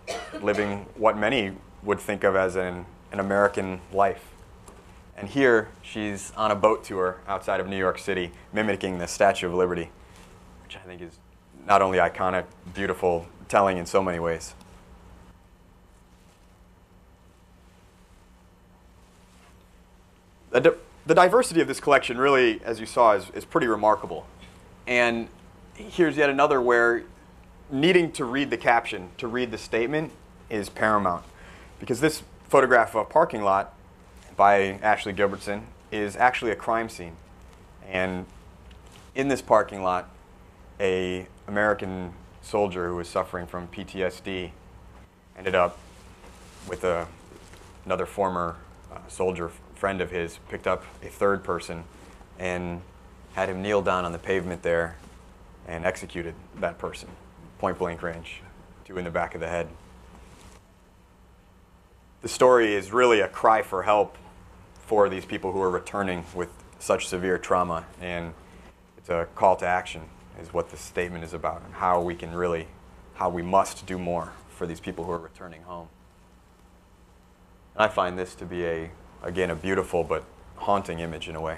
living what many would think of as an American life. And here, she's on a boat tour outside of New York City, mimicking the Statue of Liberty, which I think is not only iconic, beautiful, telling in so many ways. The diversity of this collection really, as you saw, is pretty remarkable. And here's yet another where needing to read the caption, to read the statement, is paramount. Because this photograph of a parking lot by Ashley Gilbertson is actually a crime scene. And in this parking lot, an American soldier who was suffering from PTSD ended up with another former soldier friend of his, picked up a third person and had him kneel down on the pavement there and executed that person, point blank range, 2 in the back of the head. The story is really a cry for help for these people who are returning with such severe trauma, and it's a call to action is what this statement is about, and how we must do more for these people who are returning home. And I find this to be again, a beautiful but haunting image in a way.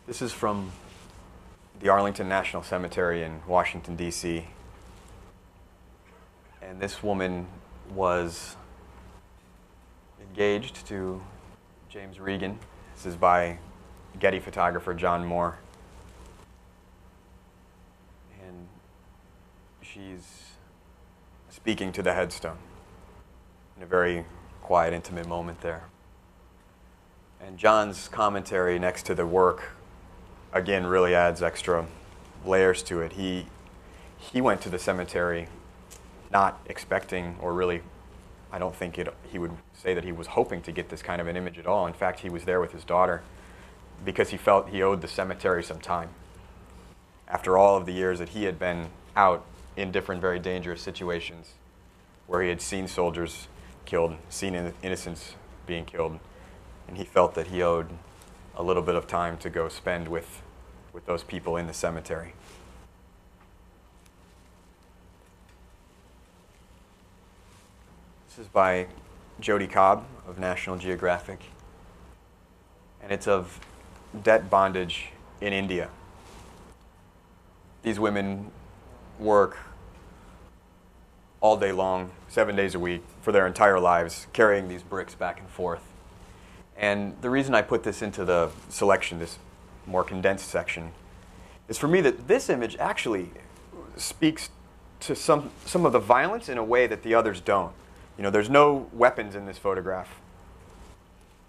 This is from the Arlington National Cemetery in Washington, D.C. And this woman was engaged to James Regan. This is by Getty photographer John Moore. And she's speaking to the headstone in a very quiet, intimate moment there. And John's commentary next to the work, again, really adds extra layers to it. He went to the cemetery not expecting, or really, I don't think he would say that he was hoping to get this kind of an image at all. In fact, he was there with his daughter because he felt he owed the cemetery some time. After all of the years that he had been out in different very dangerous situations where he had seen soldiers killed, seen innocents being killed, and he felt that he owed a little bit of time to go spend with those people in the cemetery. This is by Jody Cobb of National Geographic, and it's of debt bondage in India. These women work all day long, 7 days a week, for their entire lives, carrying these bricks back and forth. And the reason I put this into the selection, this more condensed section, is for me that this image actually speaks to some of the violence in a way that the others don't. You know, there's no weapons in this photograph.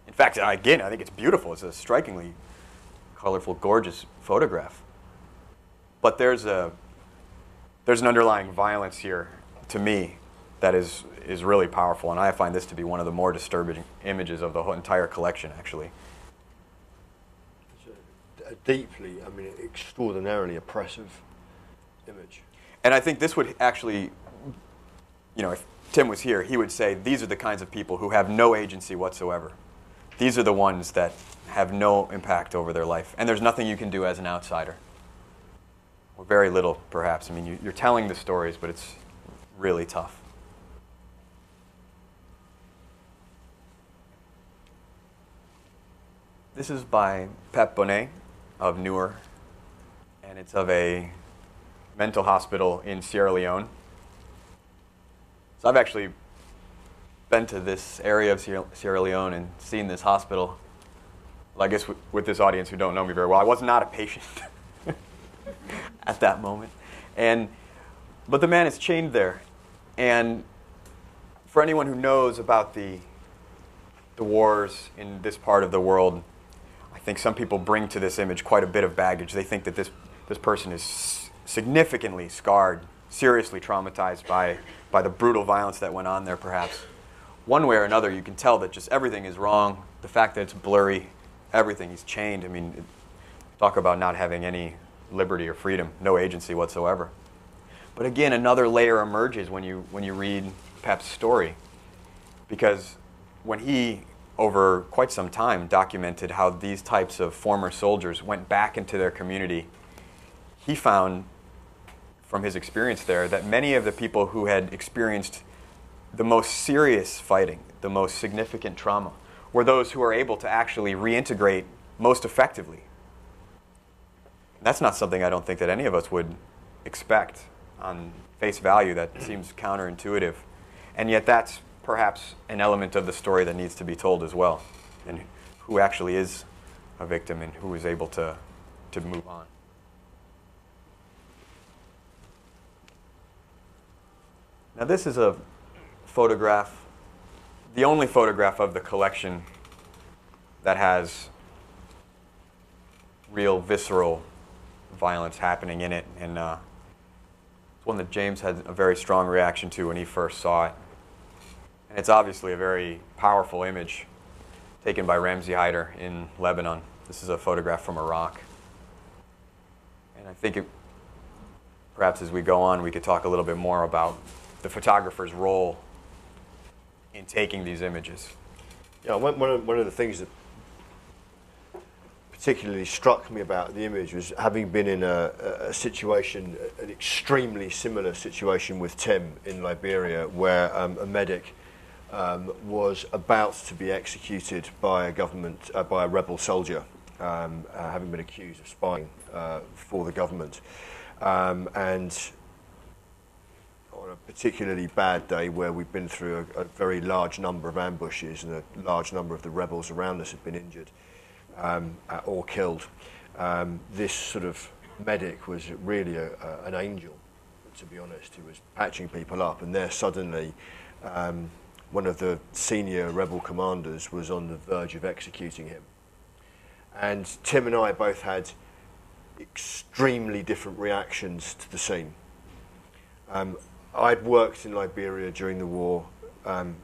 In fact, again, I think it's beautiful. It's a strikingly colorful, gorgeous photograph. But there's an underlying violence here, to me, that is really powerful, and I find this to be one of the more disturbing images of the whole entire collection, actually. It's a deeply, I mean, extraordinarily oppressive image. And I think this would actually, you know, if Tim was here, he would say these are the kinds of people who have no agency whatsoever. These are the ones that have no impact over their life, and there's nothing you can do as an outsider. Or very little, perhaps. I mean, you're telling the stories, but it's really tough. This is by Pep Bonnet of Newer, and it's of a mental hospital in Sierra Leone. So I've actually been to this area of Sierra Leone and seen this hospital. Well, I guess with this audience who don't know me very well, I was not a patient at that moment. But the man is chained there. And for anyone who knows about the wars in this part of the world, I think some people bring to this image quite a bit of baggage. They think that this person is significantly scarred, seriously traumatized by the brutal violence that went on there, perhaps. One way or another, you can tell that just everything is wrong. The fact that it's blurry, everything, he's chained. I mean, talk about not having any liberty or freedom, no agency whatsoever. But again, another layer emerges when you read Pep's story, because when he, over quite some time, documented how these types of former soldiers went back into their community, he found from his experience there that many of the people who had experienced the most serious fighting, the most significant trauma, were those who were able to actually reintegrate most effectively. That's not something I don't think that any of us would expect on face value. That seems counterintuitive. And yet that's perhaps an element of the story that needs to be told as well, and who actually is a victim and who is able to move on. Now this is a photograph, the only photograph of the collection that has real visceral violence happening in it, and it's one that James had a very strong reaction to when he first saw it. And it's obviously a very powerful image taken by Ramzi Haider in Lebanon. This is a photograph from Iraq. And I think perhaps as we go on, we could talk a little bit more about the photographer's role in taking these images. Yeah, one of the things that particularly struck me about the image was having been in a situation, an extremely similar situation with Tim in Liberia, where a medic was about to be executed by a rebel soldier, having been accused of spying for the government. And on a particularly bad day where we've been through a very large number of ambushes and a large number of the rebels around us have been injured or killed, this sort of medic was really an angel, to be honest. He was patching people up, and there suddenly one of the senior rebel commanders was on the verge of executing him. And Tim and I both had extremely different reactions to the scene. I'd worked in Liberia during the war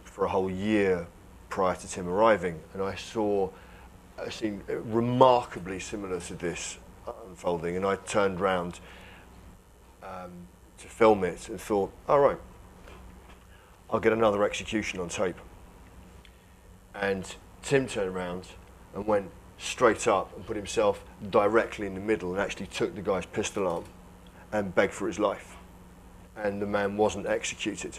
for a whole year prior to Tim arriving, and I saw a scene remarkably similar to this unfolding, and I turned round to film it and thought, all right, I'll get another execution on tape. And Tim turned around and went straight up and put himself directly in the middle and actually took the guy's pistol arm and begged for his life. And the man wasn't executed.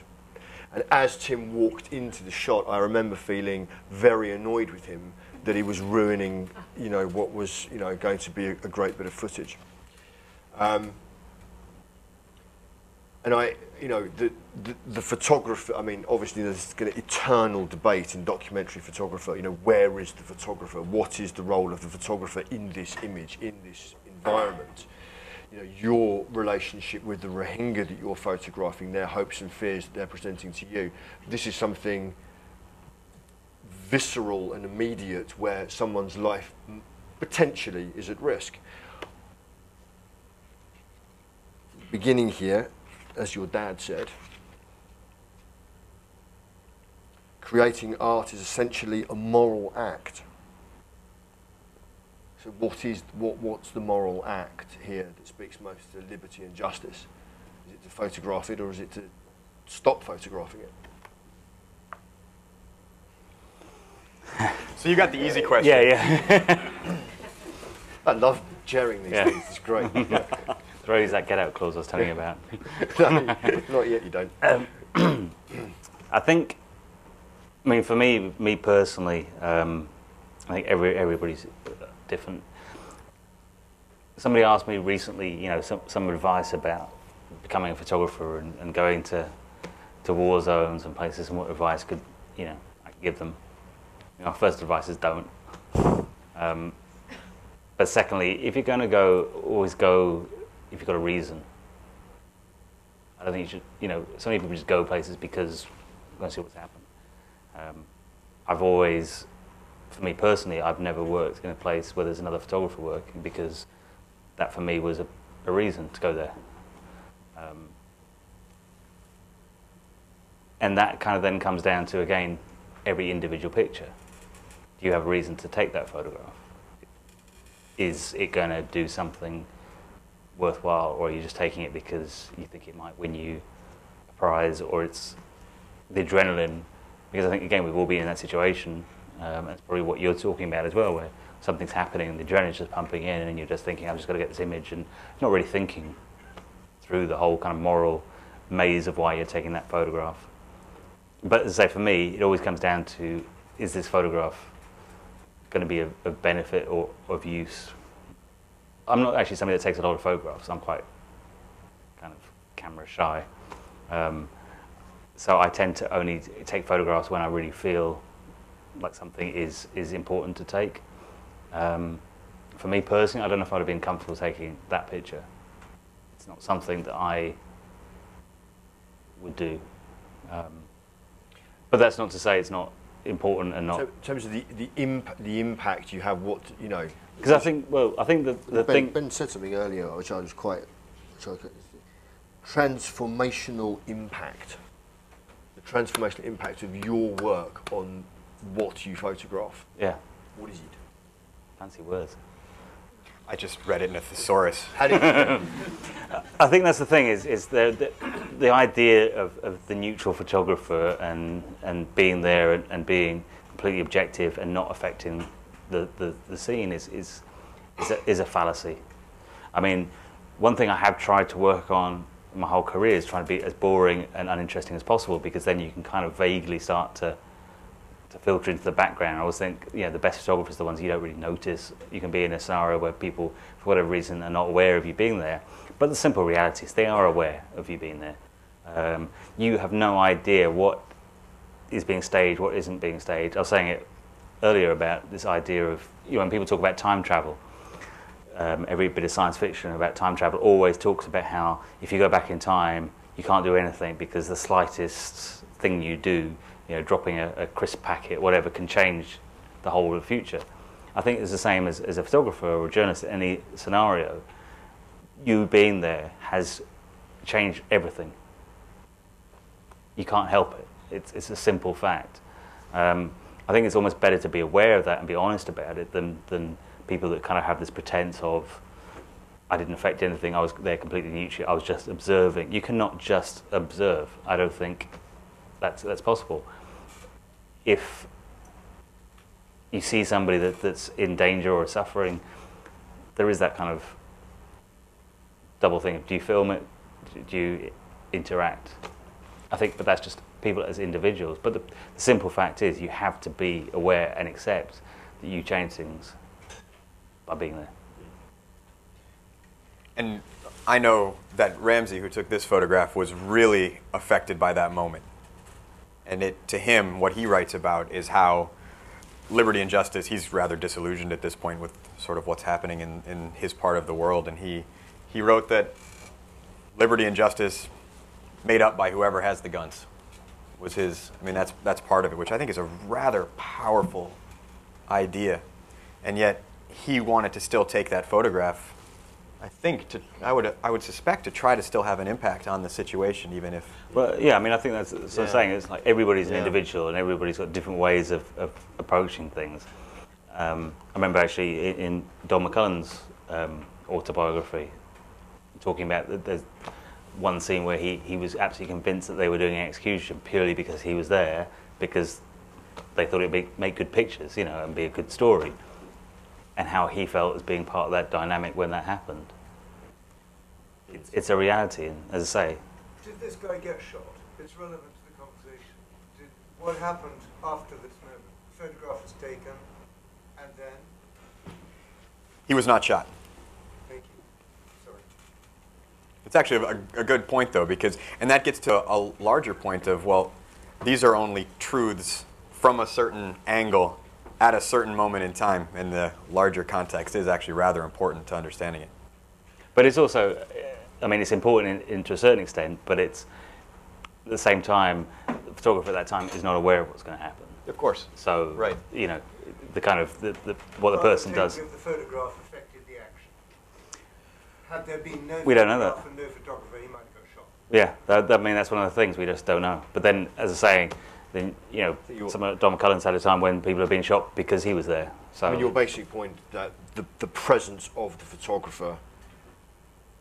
And as Tim walked into the shot, I remember feeling very annoyed with him that he was ruining, what was, going to be a great bit of footage. And the photographer, I mean, obviously there's an eternal debate in documentary photographer, where is the photographer? What is the role of the photographer in this image, in this environment? your relationship with the Rohingya that you're photographing, their hopes and fears that they're presenting to you. This is something visceral and immediate where someone's life potentially is at risk. Beginning here, as your dad said, creating art is essentially a moral act. So what's the moral act here that speaks most to liberty and justice? Is it to photograph it, or is it to stop photographing it? So you got the easy question. Yeah. I love sharing these things, it's great. Throws that get out clause I was telling you about. No, not yet, you don't. I think, I mean, for me personally, I think everybody's different. Somebody asked me recently, some advice about becoming a photographer and going to war zones and places, and what advice I could give them. First advice is don't. But secondly, if you're going to go, always go if you've got a reason. I don't think you should, so many people just go places because they're going to see what's happened. I've always, for me personally, I've never worked in a place where there's another photographer working, because that for me was a reason to go there. And that kind of then comes down to, again, every individual picture. Do you have a reason to take that photograph? Is it going to do something worthwhile, or are you just taking it because you think it might win you a prize, or it's the adrenaline? Because I think, again, we've all been in that situation, and it's probably what you're talking about as well, where something's happening and the adrenaline's just pumping in, and you're just thinking, I've just got to get this image, and not really thinking through the whole kind of moral maze of why you're taking that photograph. But as I say, for me, it always comes down to, is this photograph going to be of benefit or of use? I'm not actually somebody that takes a lot of photographs. I'm quite kind of camera shy. So I tend to only take photographs when I really feel like something is important to take. For me personally, I don't know if I'd have been comfortable taking that picture. It's not something that I would do. But that's not to say it's not important and not. So in terms of the impact you have, Because I think the thing. Ben said something earlier, which I was transformational impact. The transformational impact of your work on what you photograph. Yeah. What is it? Fancy words. I just read it in a thesaurus. I think that's the thing, is the idea of the neutral photographer and being there and being completely objective and not affecting the scene is a fallacy. I mean, one thing I have tried to work on my whole career is trying to be as boring and uninteresting as possible, because then you can kind of vaguely start to filter into the background. I always think, the best photographers are the ones you don't really notice. You can be in a scenario where people, for whatever reason, are not aware of you being there. But the simple reality is they are aware of you being there. You have no idea what is being staged, what isn't being staged. I was saying it earlier about this idea of, when people talk about time travel, every bit of science fiction about time travel always talks about how if you go back in time, you can't do anything because the slightest thing you do, dropping a crisp packet, whatever, can change the whole of the future. I think it's the same as a photographer or a journalist in any scenario. You being there has changed everything. You can't help it. It's a simple fact. I think it's almost better to be aware of that and be honest about it than people that kind of have this pretense of, I didn't affect anything, I was there completely neutral, I was just observing. You cannot just observe. I don't think that's possible. If you see somebody that's in danger or suffering, there is that kind of double thing. Do you film it? Do you interact? I think, but that's just people as individuals. But the simple fact is you have to be aware and accept that you change things by being there. And I know that Ramsey, who took this photograph, was really affected by that moment. And to him, what he writes about is how liberty and justice, he's rather disillusioned at this point with sort of what's happening in his part of the world, and he he wrote that liberty and justice made up by whoever has the guns was his. I mean, that's part of it, which I think is a rather powerful idea. And yet he wanted to still take that photograph, I think, I would suspect, to try to still have an impact on the situation, even if... Well, yeah, I mean, I think that's what I'm saying. It's like everybody's an individual and everybody's got different ways of approaching things. I remember actually in Don McCullen's autobiography talking about that there's one scene where he was absolutely convinced that they were doing an execution purely because he was there, because they thought it'd make good pictures, you know, and be a good story, and how he felt as being part of that dynamic when that happened. It's a reality, and as I say... Did this guy get shot? It's relevant to the conversation. What happened after this moment? The photograph was taken, and then? He was not shot. Thank you. Sorry. It's actually a good point, though, because, and that gets to a larger point of, well, these are only truths from a certain angle at a certain moment in time, and the larger context is actually rather important to understanding it. But it's also, I mean, it's important to a certain extent, but it's, at the same time, the photographer at that time is not aware of what's going to happen. Of course. So, right. You know, the kind of, what the person does. If the photograph affected the action. Had there been no we don't know photograph that. and no photographer, he might have got shot. Yeah, I mean, that's one of the things we just don't know. But then, as I say, then, you know, some of Don McCullen's had a time when people have been shot because he was there. So I mean, your basic point that the presence of the photographer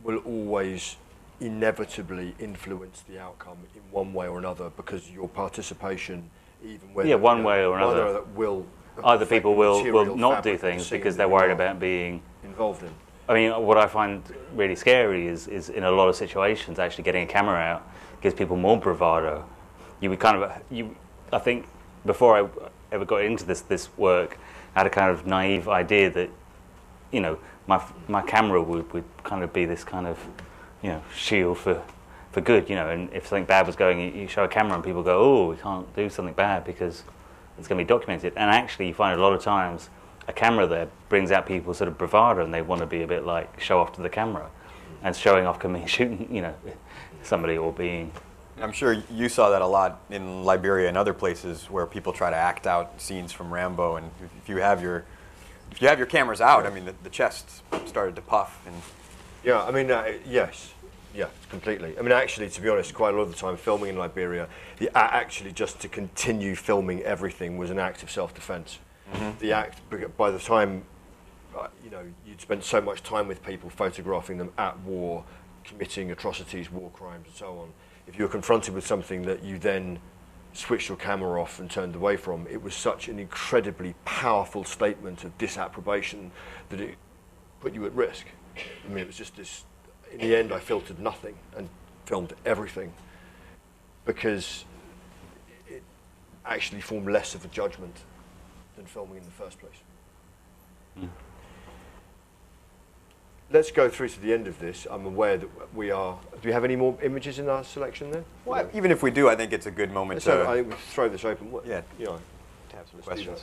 will always inevitably influence the outcome in one way or another, because your participation, even whether one way or another, will either people will not do things because they're worried about being involved in. I mean, what I find really scary is in a lot of situations, actually getting a camera out gives people more bravado. You would kind of, I think, before I ever got into this work, I had a kind of naive idea that, you know, my camera would kind of be this kind of, you know, shield for good, you know. And if something bad was going, you show a camera and people go, oh, we can't do something bad because it's going to be documented. And actually, you find a lot of times a camera there brings out people's sort of bravado, and they want to be a bit like show off to the camera, and showing off can mean shooting, you know, somebody or being. I'm sure you saw that a lot in Liberia and other places where people try to act out scenes from Rambo, and if you have your cameras out, I mean, the chest started to puff. And yeah, I mean, yes, yeah, completely. I mean, actually, to be honest, quite a lot of the time filming in Liberia, actually just to continue filming everything was an act of self-defense. Mm-hmm. The act, by the time, you know, you'd spent so much time with people photographing them at war, committing atrocities, war crimes, and so on. If you were confronted with something that you then switched your camera off and turned away from, it was such an incredibly powerful statement of disapprobation that it put you at risk. I mean, it was just this, in the end I filtered nothing and filmed everything, because it actually formed less of a judgment than filming in the first place. Mm. Let's go through to the end of this. I'm aware that we are... Do we have any more images in our selection then? Well, even if we do, I think it's a good moment to... I think we throw this open. Yeah, you know, to have some questions.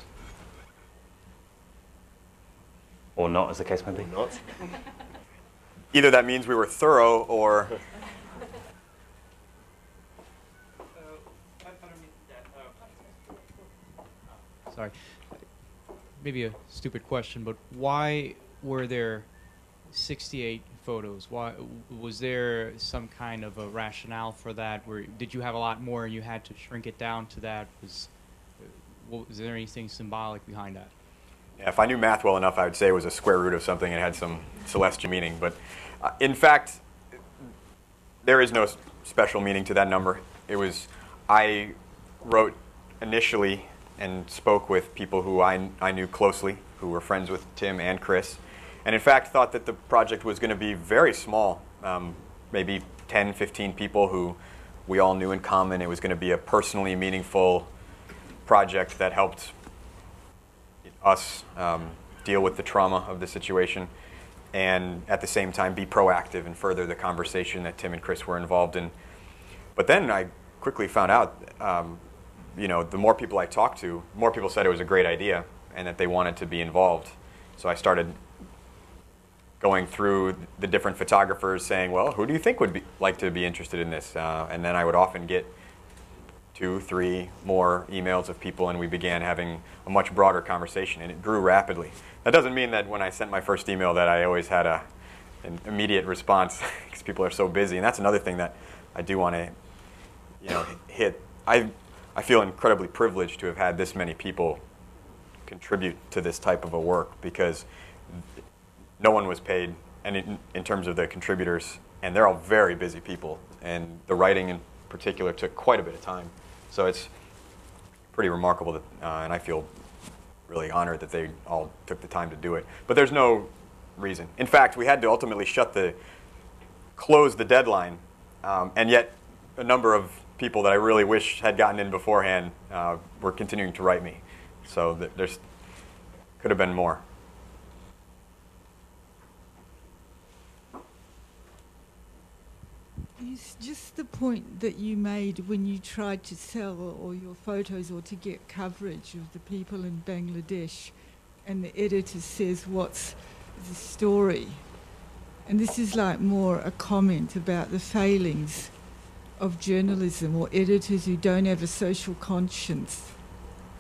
Or not, as the case may be. Or not. Either that means we were thorough, or... Sorry. Maybe a stupid question, but why were there 68 photos? Why was there some kind of a rationale for that? Did you have a lot more and you had to shrink it down to that? Was there anything symbolic behind that? Yeah, if I knew math well enough, I would say it was a square root of something and had some celestial meaning. But in fact, there is no special meaning to that number. It was, I wrote initially and spoke with people who I knew closely, who were friends with Tim and Chris, and in fact thought that the project was going to be very small, maybe 10, 15 people who we all knew in common. It was going to be a personally meaningful project that helped us deal with the trauma of the situation, and at the same time be proactive and further the conversation that Tim and Chris were involved in. But then I quickly found out, you know, the more people I talked to, more people said it was a great idea and that they wanted to be involved. So I started going through the different photographers saying, well, who do you think would like to be interested in this? And then I would often get 2, 3 more emails of people, and we began having a much broader conversation, and it grew rapidly. That doesn't mean that when I sent my first email that I always had an immediate response, because people are so busy. And that's another thing that I do want to hit. I feel incredibly privileged to have had this many people contribute to this type of a work, because no one was paid, and in terms of the contributors, and they're all very busy people, and the writing in particular took quite a bit of time. So it's pretty remarkable that, and I feel really honored that they all took the time to do it. But there's no reason. In fact, we had to ultimately close the deadline, and yet a number of people that I really wish had gotten in beforehand were continuing to write me. So there's could have been more. It's just the point that you made when you tried to sell all your photos or to get coverage of the people in Bangladesh, and the editor says, what's the story? And this is like more a comment about the failings of journalism or editors who don't have a social conscience.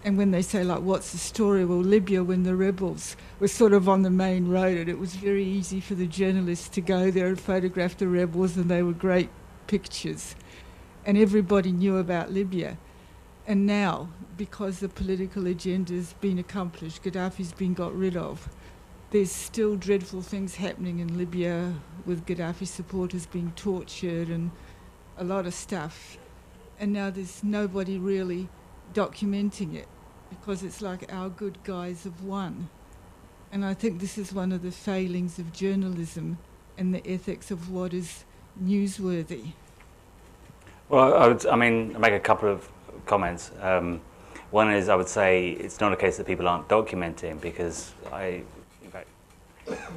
And when they say, like, what's the story? Well, Libya, when the rebels were sort of on the main road, and it was very easy for the journalists to go there and photograph the rebels, and they were great pictures. And everybody knew about Libya. And now, because the political agenda's been accomplished, Gaddafi's been got rid of, there's still dreadful things happening in Libya, with Gaddafi supporters being tortured and a lot of stuff. And now there's nobody really documenting it, because it's like our good guys have won. And I think this is one of the failings of journalism and the ethics of what is newsworthy. Well, I mean, I make a couple of comments. One is, I would say it's not a case that people aren't documenting, because in fact,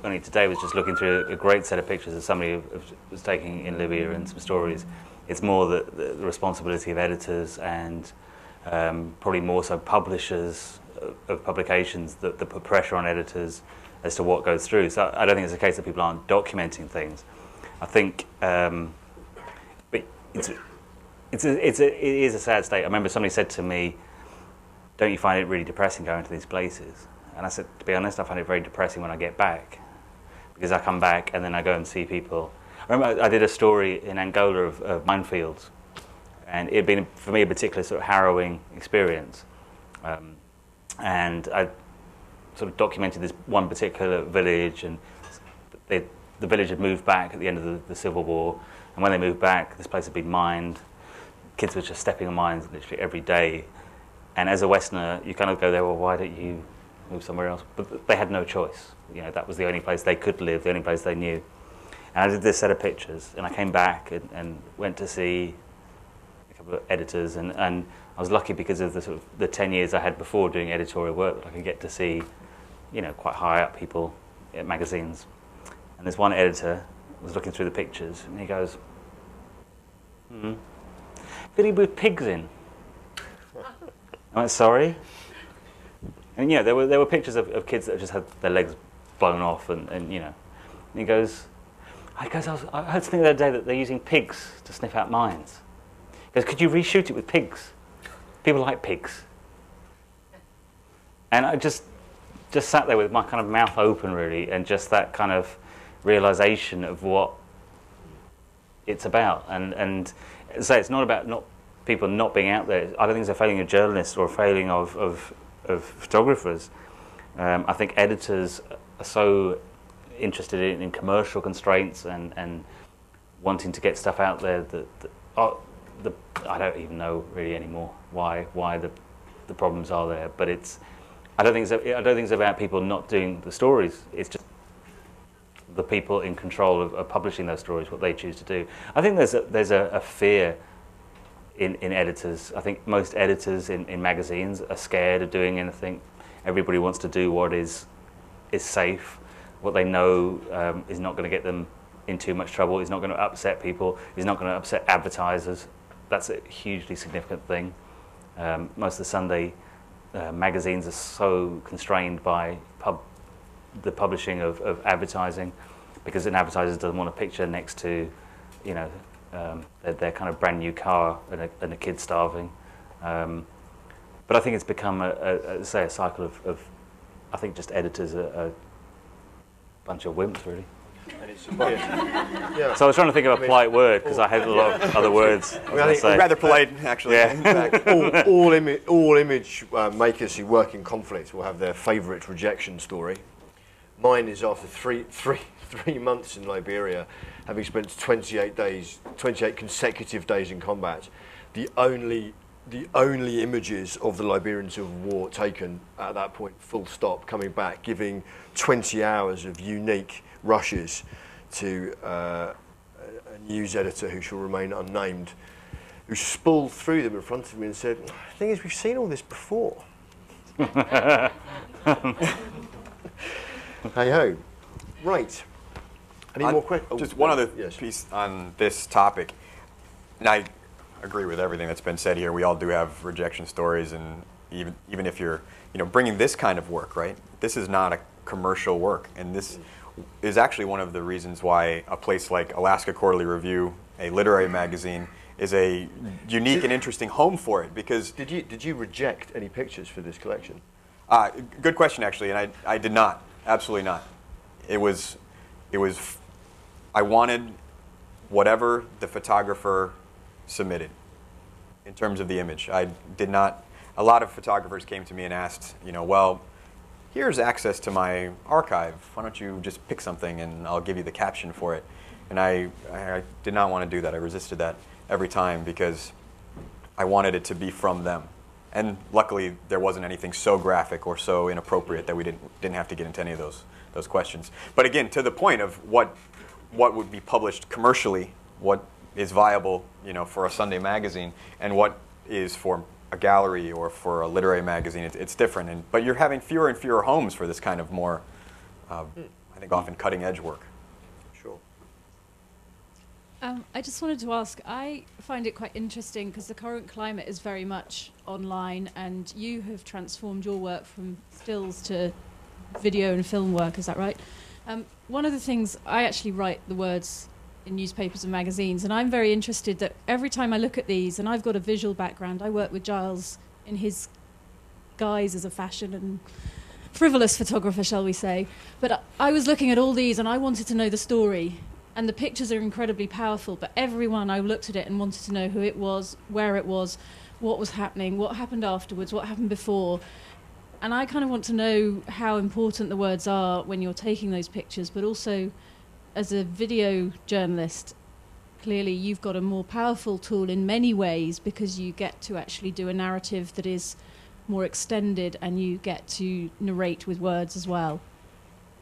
only today was just looking through a great set of pictures that somebody was taking in Libya and some stories. It's more the responsibility of editors and probably more so publishers of publications that put pressure on editors as to what goes through. So I don't think it's a case that people aren't documenting things. I think, but it is a sad state. I remember somebody said to me, "Don't you find it really depressing going to these places?" And I said, to be honest, I find it very depressing when I get back, because I come back and then I go and see people. I remember I did a story in Angola of minefields. And it had been, for me, a particularly sort of harrowing experience. And I sort of documented this one particular village, and the village had moved back at the end of the Civil War. And when they moved back, this place had been mined. Kids were just stepping on mines literally every day. And as a Westerner, you kind of go there, well, why don't you move somewhere else? But they had no choice. You know, that was the only place they could live, the only place they knew. And I did this set of pictures, and I came back and went to see editors, and I was lucky because of the sort of the 10 years I had before doing editorial work, that I could get to see, you know, quite high up people at magazines. And this one editor was looking through the pictures, and he goes, "Billy with pigs in." I went, "Sorry?" And yeah, there were pictures of kids that just had their legs blown off, and you know, and he goes, I heard something the other day that they're using pigs to sniff out mines. He goes, "Could you reshoot it with pigs? People like pigs." And I just sat there with my kind of mouth open, really, and just that kind of realization of what it's about. And so it's not about people not being out there. I don't think it's a failing of journalists or a failing of photographers. I think editors are so interested in commercial constraints and wanting to get stuff out there that I don't even know really anymore why the problems are there. But I don't think it's about people not doing the stories. It's just the people in control of publishing those stories, what they choose to do. I think there's a fear in editors. I think most editors in magazines are scared of doing anything. Everybody wants to do what is safe, what they know is not going to get them in too much trouble, is not going to upset people, is not going to upset advertisers. That's a hugely significant thing. Most of the Sunday magazines are so constrained by the publishing of advertising, because an advertiser doesn't want a picture next to, you know, their kind of brand new car and a kid starving. But I think it's become a cycle of I think just editors are a bunch of wimps, really. And it's, yeah. So I was trying to think of a polite word because I had a lot of other words. I think Rather polite, actually. Yeah. in fact, all image makers who work in conflict will have their favourite rejection story. Mine is after three months in Liberia, having spent 28 consecutive days in combat. The only images of the Liberian Civil War taken at that point, full stop, coming back, giving 20 hours of unique rushes to a news editor who shall remain unnamed, who spooled through them in front of me and said, "The thing is, we've seen all this before." Hey-ho. Right. Any more questions? Just one other piece on this topic. And I agree with everything that's been said here. We all do have rejection stories, and even if you're, you know, bringing this kind of work, right? This is not a commercial work, and this is actually one of the reasons why a place like Alaska Quarterly Review, a literary magazine, is a unique and interesting home for it. Because did you reject any pictures for this collection? Good question, actually, and I did not. Absolutely not. It was. I wanted whatever the photographer submitted in terms of the image. I did not. A lot of photographers came to me and asked, you know, well, here's access to my archive. Why don't you just pick something and I'll give you the caption for it? And I did not want to do that. I resisted that every time because I wanted it to be from them. And luckily, there wasn't anything so graphic or so inappropriate that we didn't have to get into any of those questions. But again, to the point of what would be published commercially, what is viable, you know, for a Sunday magazine, and what is for a gallery or for a literary magazine, it's different. But you're having fewer and fewer homes for this kind of more, I think, often cutting-edge work. Sure. I just wanted to ask, I find it quite interesting because the current climate is very much online, and you have transformed your work from stills to video and film work, is that right? One of the things, I actually write the words in newspapers and magazines, and I'm very interested that every time I look at these, and I've got a visual background, I work with Giles in his guise as a fashion and frivolous photographer, shall we say, but I was looking at all these and I wanted to know the story, and the pictures are incredibly powerful, but everyone, I looked at it and wanted to know who it was, where it was, what was happening, what happened afterwards, what happened before. And I kind of want to know how important the words are when you're taking those pictures, but also as a video journalist, clearly you've got a more powerful tool in many ways because you get to actually do a narrative that is more extended and you get to narrate with words as well.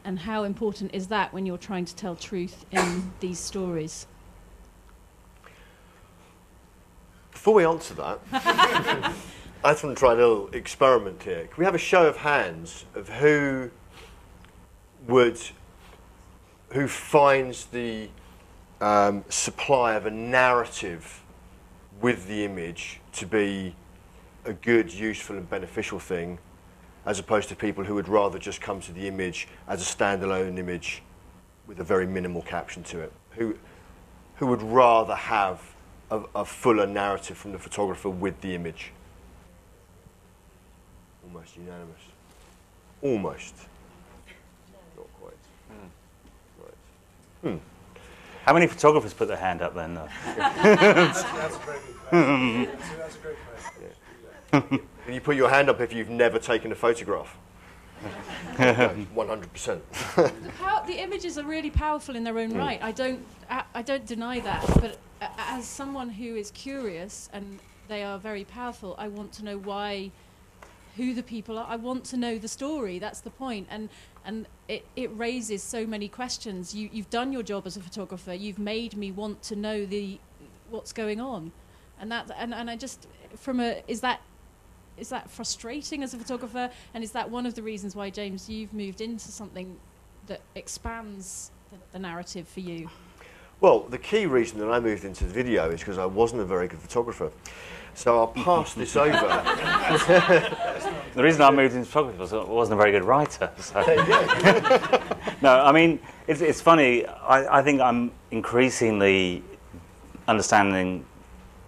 And how important is that when you're trying to tell truth in these stories? Before we answer that, I just want to try a little experiment here. Can we have a show of hands of who finds the supply of a narrative with the image to be a good, useful and beneficial thing, as opposed to people who would rather just come to the image as a standalone image with a very minimal caption to it? Who would rather have a fuller narrative from the photographer with the image? Almost unanimous. Almost. Not quite. Right. How many photographers put their hand up then? That's a very good question. That's a great question. Yeah. Can you put your hand up if you've never taken a photograph? 100%. The images are really powerful in their own right. I don't deny that. But as someone who is curious, and they are very powerful, I want to know who the people are. I want to know the story. That's the point. And it raises so many questions. You've done your job as a photographer. You've made me want to know what's going on, and I just is that frustrating as a photographer? And is that one of the reasons why, James, you've moved into something that expands the narrative for you? Well, the key reason that I moved into the video is because I wasn't a very good photographer. So I'll pass this over. The reason I moved into photography was I wasn't a very good writer. So. No, I mean, it's funny. I think I'm increasingly understanding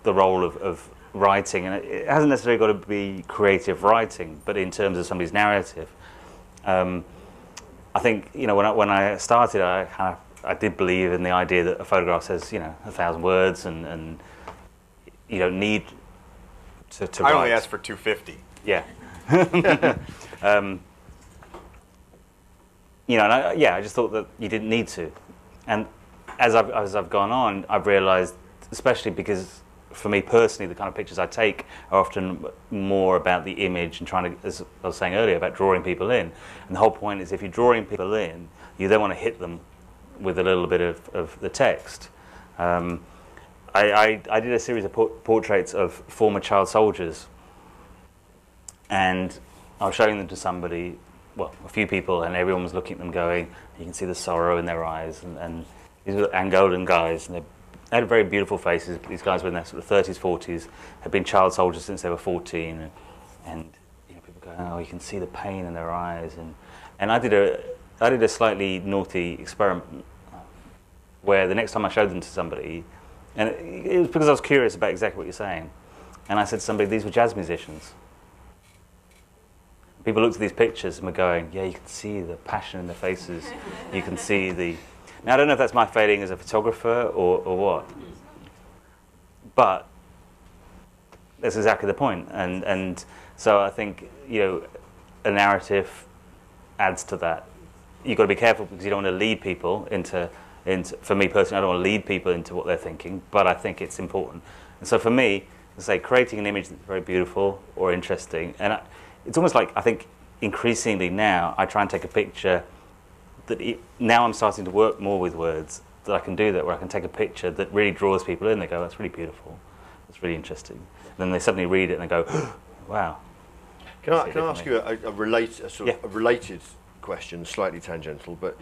the role of writing, and it hasn't necessarily got to be creative writing, but in terms of somebody's narrative. I think, you know, when I started, I did believe in the idea that a photograph says, you know, 1,000 words, and you don't need to write. I only asked for 250. Yeah. You know, and I just thought that you didn't need to. And as I've gone on, I've realised, especially because for me personally, the kind of pictures I take are often more about the image and trying to, as I was saying earlier, about drawing people in. And the whole point is, if you're drawing people in, you then want to hit them with a little bit of the text. I did a series of portraits of former child soldiers, and I was showing them to somebody, well, a few people, and everyone was looking at them going, you can see the sorrow in their eyes, and these were Angolan guys, and they had very beautiful faces. These guys were in their sort of 30s, 40s, had been child soldiers since they were 14, and you know, people going, oh, you can see the pain in their eyes, and I did a slightly naughty experiment where the next time I showed them to somebody, and it was because I was curious about exactly what you're saying, and I said to somebody, these were jazz musicians. People looked at these pictures and were going, yeah, you can see the passion in their faces. You can see the... Now, I don't know if that's my failing as a photographer or what, but that's exactly the point. And so I think, you know, a narrative adds to that. You've got to be careful because you don't want to lead people into for me personally, I don't want to lead people into what they're thinking, but I think it's important. And so for me, to say, creating an image that's very beautiful or interesting, and it's almost like, I think, increasingly now, I try and take a picture that now I'm starting to work more with words, that I can do that, where I can take a picture that really draws people in. They go, that's really beautiful, that's really interesting. And then they suddenly read it and they go, wow. Can I ask you a related question, slightly tangential, but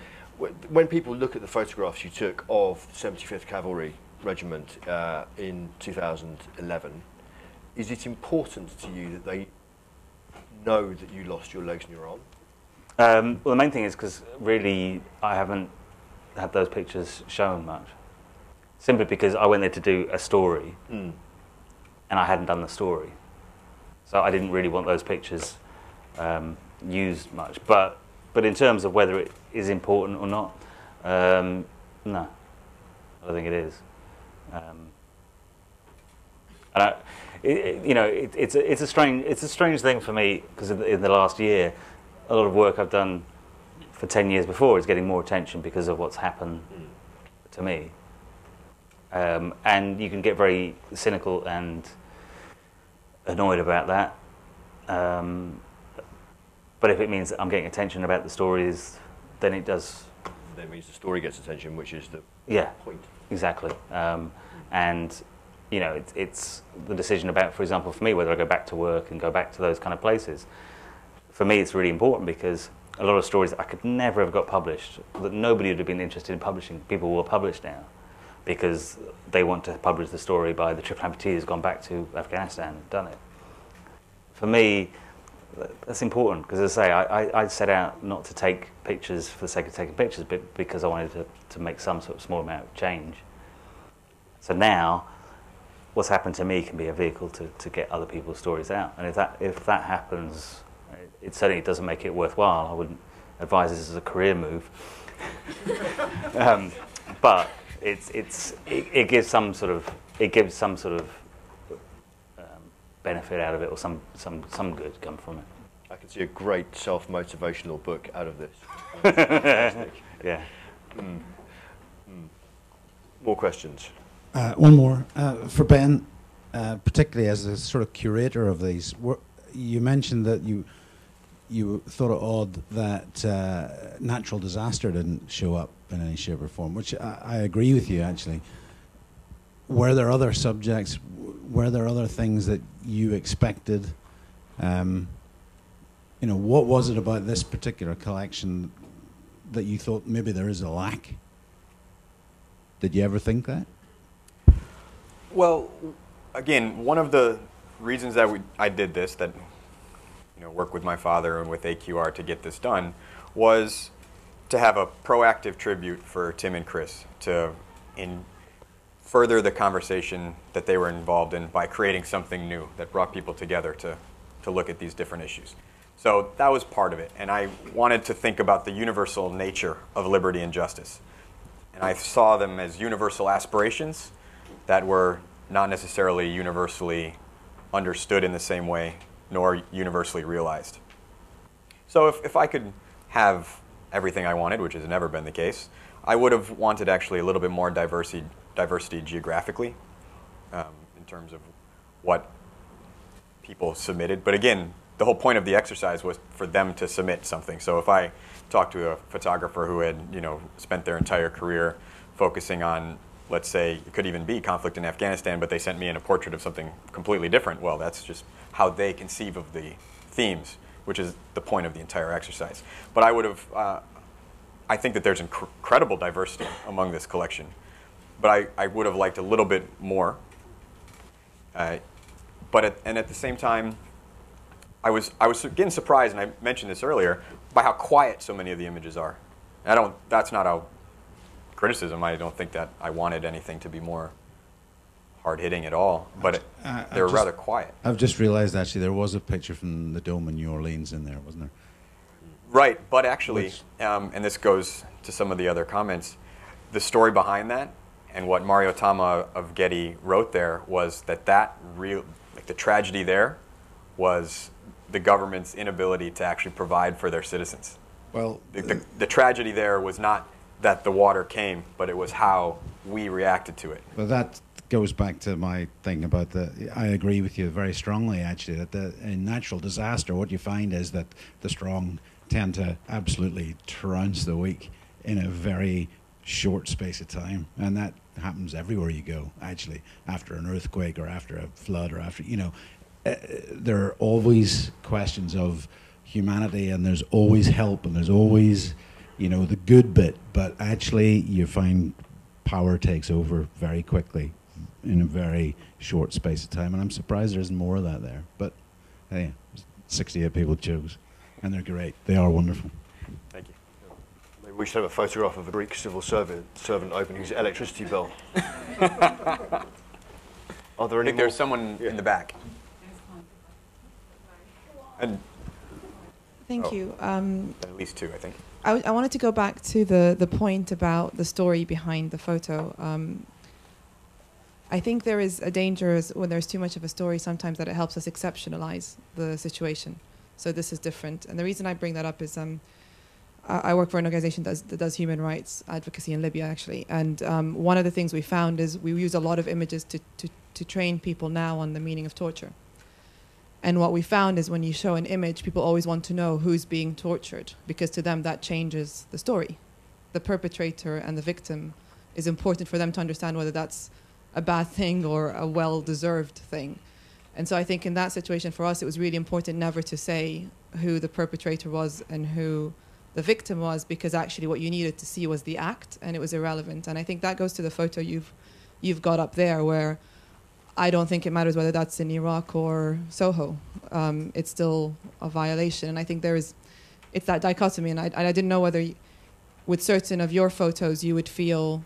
when people look at the photographs you took of the 75th Cavalry Regiment in 2011, is it important to you that they know that you lost your legs and your arm? Well, the main thing is because really I haven't had those pictures shown much. Simply because I went there to do a story and I hadn't done the story. So I didn't really want those pictures used much. But in terms of whether it is important or not, no, I don't think it is. And it's a strange thing for me because in the last year, a lot of work I've done for 10 years before is getting more attention because of what's happened to me. And you can get very cynical and annoyed about that. But if it means that I'm getting attention about the stories, then it does. That means the story gets attention, which is the point. Exactly. And you know, it's the decision about, for example, for me, whether I go back to work and go back to those kind of places. For me, it's really important because a lot of stories that I could never have got published, that nobody would have been interested in publishing, people will publish now because they want to publish the story by the triple amputee who's gone back to Afghanistan and done it. For me, that's important because, as I say, I set out not to take pictures for the sake of taking pictures, but because I wanted to make some sort of small amount of change. So now, what's happened to me can be a vehicle to get other people's stories out. And if that happens, it certainly doesn't make it worthwhile. I wouldn't advise this as a career move. But it gives some sort of benefit out of it, or some good come from it. I can see a great self-motivational book out of this. Yeah. More questions? One more for Ben, particularly as a sort of curator of these. You mentioned that you thought it odd that natural disaster didn't show up in any shape or form, which I agree with you, actually. Were there other subjects? Were there other things that you expected? What was it about this particular collection that you thought maybe there is a lack? Did you ever think that? Well, again, one of the reasons that I did this, that work with my father and with AQR to get this done, was to have a proactive tribute for Tim and Chris to further the conversation that they were involved in by creating something new that brought people together to look at these different issues. So that was part of it. And I wanted to think about the universal nature of liberty and justice. And I saw them as universal aspirations that were not necessarily universally understood in the same way, nor universally realized. So if I could have everything I wanted, which has never been the case, I would have wanted actually a little bit more diversity geographically in terms of what people submitted. But again, the whole point of the exercise was for them to submit something. So if I talked to a photographer who had spent their entire career focusing on, let's say, it could even be conflict in Afghanistan, but they sent me in a portrait of something completely different, well, that's just how they conceive of the themes, which is the point of the entire exercise. But I would have, I think that there's incredible diversity among this collection, but I would have liked a little bit more. And at the same time, I was again surprised, and I mentioned this earlier, by how quiet so many of the images are. And that's not a criticism. I don't think that I wanted anything to be more hard-hitting at all, but they were rather quiet. I've just realized, actually, there was a picture from the Dome in New Orleans in there, wasn't there? Right, but actually, and this goes to some of the other comments, the story behind that and what Mario Tama of Getty wrote there was that the tragedy there was the government's inability to actually provide for their citizens. Well, the tragedy there was not that the water came, but it was how we reacted to it. Well, that goes back to my thing about I agree with you very strongly, actually, that in natural disaster, what you find is that the strong tend to absolutely trounce the weak in a very short space of time. And that happens everywhere you go, actually, after an earthquake or after a flood or after, there are always questions of humanity, and there's always help, and there's always, the good bit, but actually you find power takes over very quickly in a very short space of time, and I'm surprised there isn't more of that there. But hey, 68 people chose, and they're great. They are wonderful. Thank you. Maybe we should have a photograph of a Greek civil servant opening his electricity bill. Are there any I think there's someone in the back. And Thank you. At least two, I think. I wanted to go back to the point about the story behind the photo. I think there is a danger when there's too much of a story sometimes that it helps us exceptionalize the situation. So this is different. And the reason I bring that up is I work for an organization that does human rights advocacy in Libya, actually. And one of the things we found is we use a lot of images to train people now on the meaning of torture. And what we found is when you show an image, people always want to know who's being tortured, because to them that changes the story. The perpetrator and the victim is important for them to understand whether that's a bad thing or a well-deserved thing. And so I think in that situation for us, it was really important never to say who the perpetrator was and who the victim was, because actually what you needed to see was the act, and it was irrelevant. And I think that goes to the photo you've got up there, where I don't think it matters whether that's in Iraq or Soho. It's still a violation. And I think it's that dichotomy. And I didn't know whether with certain of your photos you would feel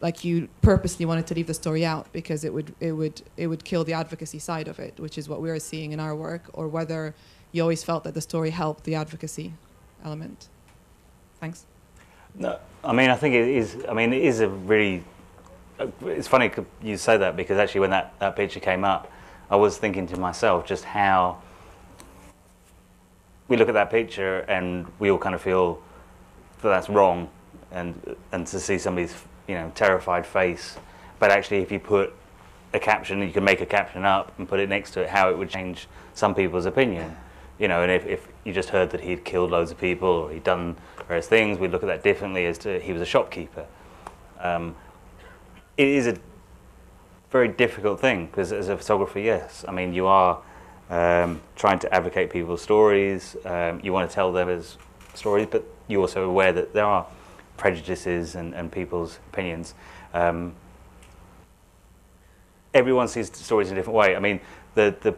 like you purposely wanted to leave the story out because it would kill the advocacy side of it, which is what we're seeing in our work, or whether you always felt that the story helped the advocacy element. Thanks. No, I mean, I think it is. I mean, it is a really. It's funny you say that, because actually when that picture came up, I was thinking to myself just how we look at that picture and we all kind of feel that that's wrong, and to see somebody's terrified face, but actually if you put a caption, you can make a caption up and put it next to it, how it would change some people's opinion. And if you just heard that he'd killed loads of people or he'd done various things, we'd look at that differently as to he was a shopkeeper. It is a very difficult thing, because as a photographer, yes, I mean, you are trying to advocate people's stories, you want to tell them as stories, but you're also aware that there are prejudices and people's opinions. Everyone sees stories in a different way. I mean, the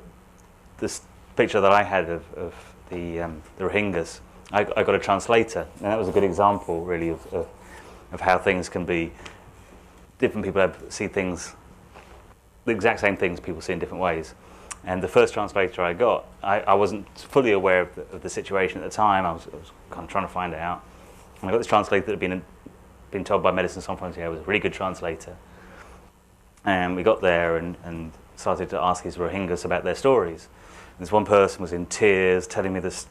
picture that I had of Rohingyas, I got a translator, and that was a good example, really, of how things can be. Different people see things, the exact same things people see in different ways. And the first translator I got, I wasn't fully aware of the situation at the time. I was kind of trying to find it out. And I got this translator that had been told by Medicine Sans Frontières was a really good translator. And we got there and started to ask these Rohingyas about their stories. And this one person was in tears, telling me this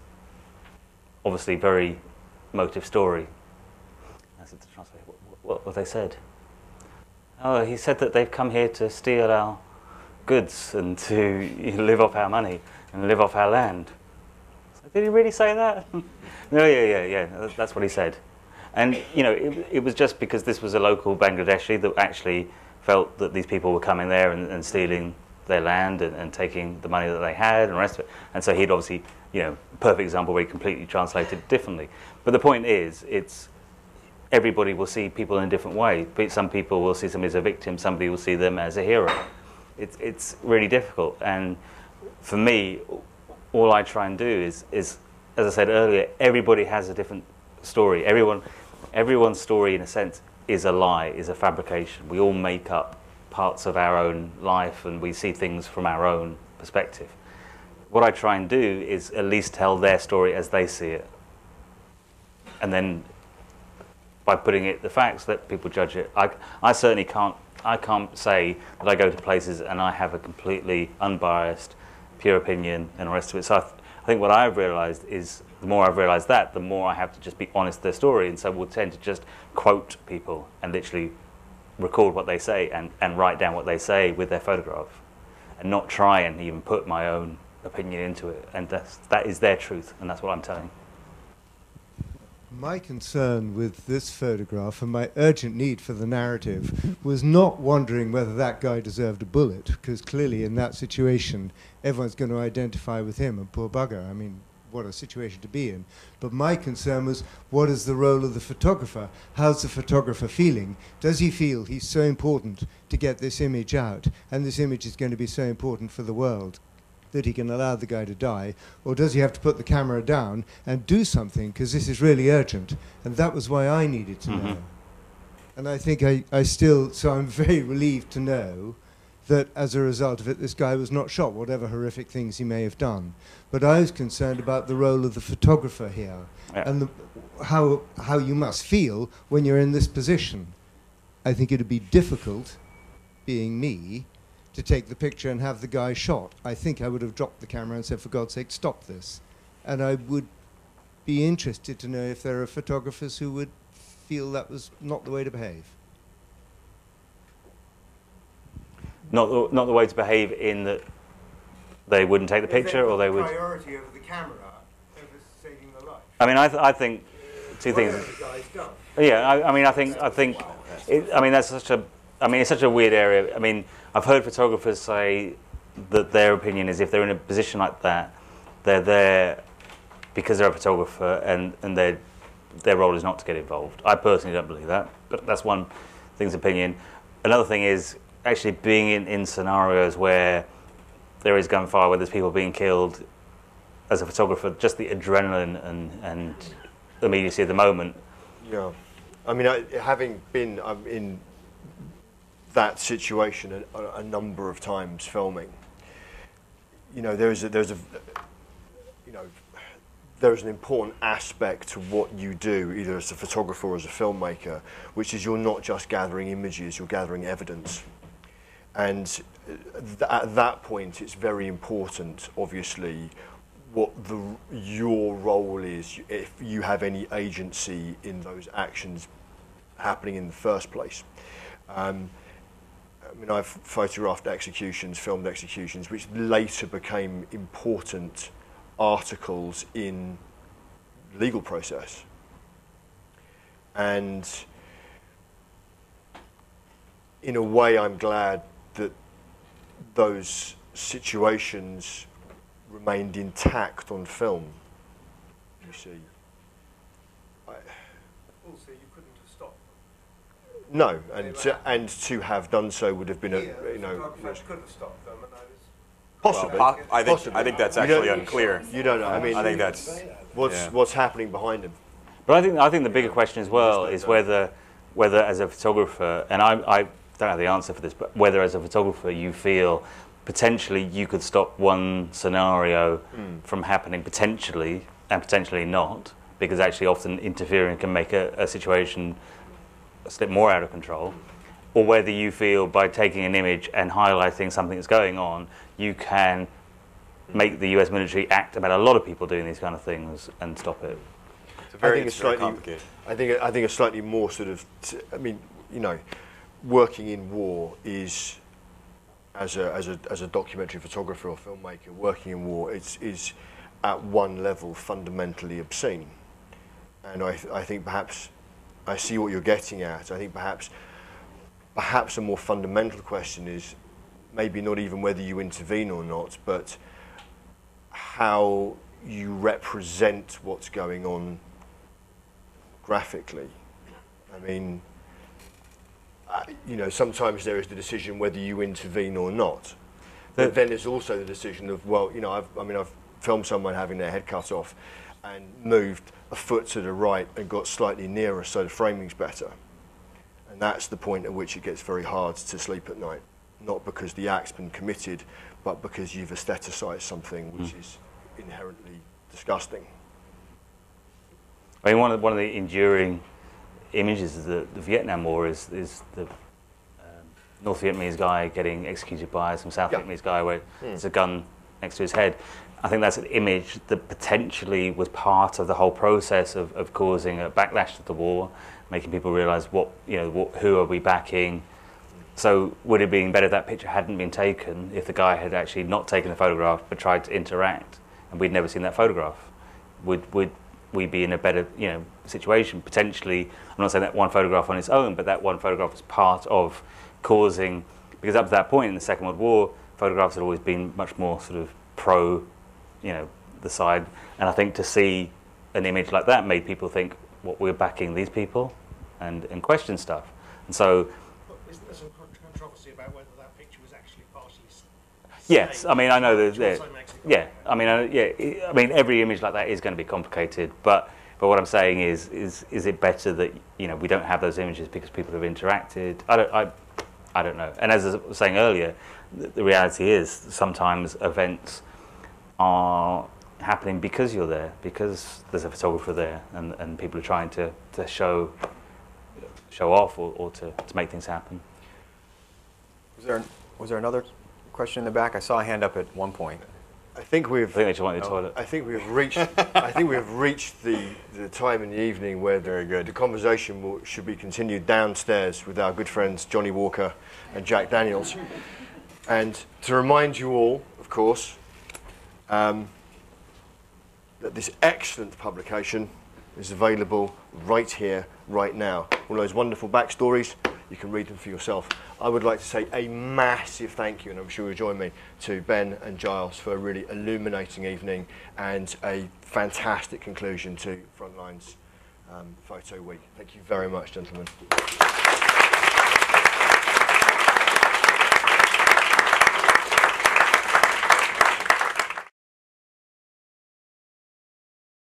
obviously very emotive story. I said to the translator, what have they said? Oh, he said that they've come here to steal our goods and to live off our money and live off our land. So, did he really say that? No, yeah, that's what he said. And, you know, it was just because this was a local Bangladeshi that actually felt that these people were coming there and stealing their land and taking the money that they had and the rest of it. And so he'd obviously, you know, perfect example where he completely translated differently. But the point is, everybody will see people in a different way. Some people will see somebody as a victim, somebody will see them as a hero. It's really difficult. And for me, all I try and do is, as I said earlier, everybody has a different story. Everyone's story, in a sense, is a lie, is a fabrication. We all make up parts of our own life and we see things from our own perspective. What I try and do is at least tell their story as they see it. And then by putting it the facts, let people judge it. I certainly can't say that I go to places and I have a completely unbiased, pure opinion and the rest of it. So I think what I've realised is the more I've realised that, the more I have to just be honest with their story. And so we'll tend to just quote people and literally record what they say and write down what they say with their photograph and not try and even put my own opinion into it. And that is their truth, and that's what I'm telling. My concern with this photograph and my urgent need for the narrative was not wondering whether that guy deserved a bullet, because clearly in that situation everyone's going to identify with him, and poor bugger, I mean, what a situation to be in. But my concern was, what is the role of the photographer? How's the photographer feeling? Does he feel he's so important to get this image out, and this image is going to be so important for the world that he can allow the guy to die? Or does he have to put the camera down and do something, because this is really urgent? And that was why I needed to know. And I think I still, so I'm very relieved to know that as a result of it, this guy was not shot, whatever horrific things he may have done. But I was concerned about the role of the photographer here, and how you must feel when you're in this position. I think it would be difficult, being me, to take the picture and have the guy shot. I think I would have dropped the camera and said, for God's sake, stop this. And I would be interested to know if there are photographers who would feel that was not the way to behave. Not the way to behave in that they wouldn't take the picture, or they would... Priority over the camera, over saving the life. I mean, I think two things. Yeah, I mean, I think that's such a... I mean, it's such a weird area. I mean, I've heard photographers say that their opinion is if they're in a position like that, they're there because they're a photographer, and their role is not to get involved. I personally don't believe that, but that's one thing's opinion. Another thing is actually being in scenarios where there is gunfire, where there's people being killed. As a photographer, just the adrenaline and the immediacy of the moment. Yeah, I mean, having been in that situation a number of times filming, you know, there's an important aspect to what you do, either as a photographer or as a filmmaker, which is you're not just gathering images, you're gathering evidence. And at that point, it's very important, obviously, what your role is, if you have any agency in those actions happening in the first place. I mean, I've photographed executions, filmed executions, which later became important articles in the legal process. And in a way, I'm glad that those situations remained intact on film, you see. Also, you couldn't have stopped them. No, and to have done so would have been could have stopped them, and I was Possibly. Well, I Possibly. think that's You actually don't- unclear. You don't know. I mean, I think that's what's happening behind him. But I think the bigger question as well is whether as a photographer, and I don't have the answer for this, but whether as a photographer you feel potentially you could stop one scenario from happening potentially and potentially not, because actually often interfering can make a situation slip more out of control, or whether you feel by taking an image and highlighting something that's going on, you can make the US military act about a lot of people doing these kind of things and stop it. I think it's very slightly complicated. I think a slightly more sort of. I mean, you know, working in war is, as a documentary photographer or filmmaker, working in war is at one level fundamentally obscene, and I think perhaps I see what you're getting at. I think perhaps a more fundamental question is maybe not even whether you intervene or not, but how you represent what's going on graphically. I mean, you know, sometimes there is the decision whether you intervene or not. But then there's also the decision of, well, you know, I've filmed someone having their head cut off and moved a foot to the right and got slightly nearer so the framing's better. And that's the point at which it gets very hard to sleep at night. Not because the act's been committed, but because you've aestheticized something which is inherently disgusting. I mean, one of the enduring images of the Vietnam War is the North Vietnamese guy getting executed by some South Vietnamese guy where there's a gun next to his head. I think that's an image that potentially was part of the whole process of causing a backlash to the war, making people realise who are we backing. So would it have been better if that picture hadn't been taken if the guy had actually not taken the photograph but tried to interact and we'd never seen that photograph? Would we be in a better situation? Potentially, I'm not saying that one photograph on its own, but that one photograph was part of causing, because up to that point in the Second World War, photographs had always been much more sort of pro, the side. And I think to see an image like that made people think, what, we're backing these people and question stuff. And so, isn't there some controversy about whether that picture was actually partially staged? Yes, I mean, I know there's I mean, every image like that is going to be complicated, but what I'm saying is it better that we don't have those images because people have interacted? I don't know. And as I was saying earlier, the reality is sometimes events are happening because you're there, because there's a photographer there, and people are trying to show off or to make things happen. Was there another question in the back? I saw a hand up at one point. I think they just want the toilet. I think we've reached. I think we've reached the time in the evening where the conversation should be continued downstairs with our good friends Johnny Walker and Jack Daniels. And to remind you all, of course, that this excellent publication is available right here, right now. All those wonderful backstories, you can read them for yourself. I would like to say a massive thank you, and I'm sure you'll join me, to Ben and Giles for a really illuminating evening and a fantastic conclusion to Frontline's Photo Week. Thank you very much, gentlemen.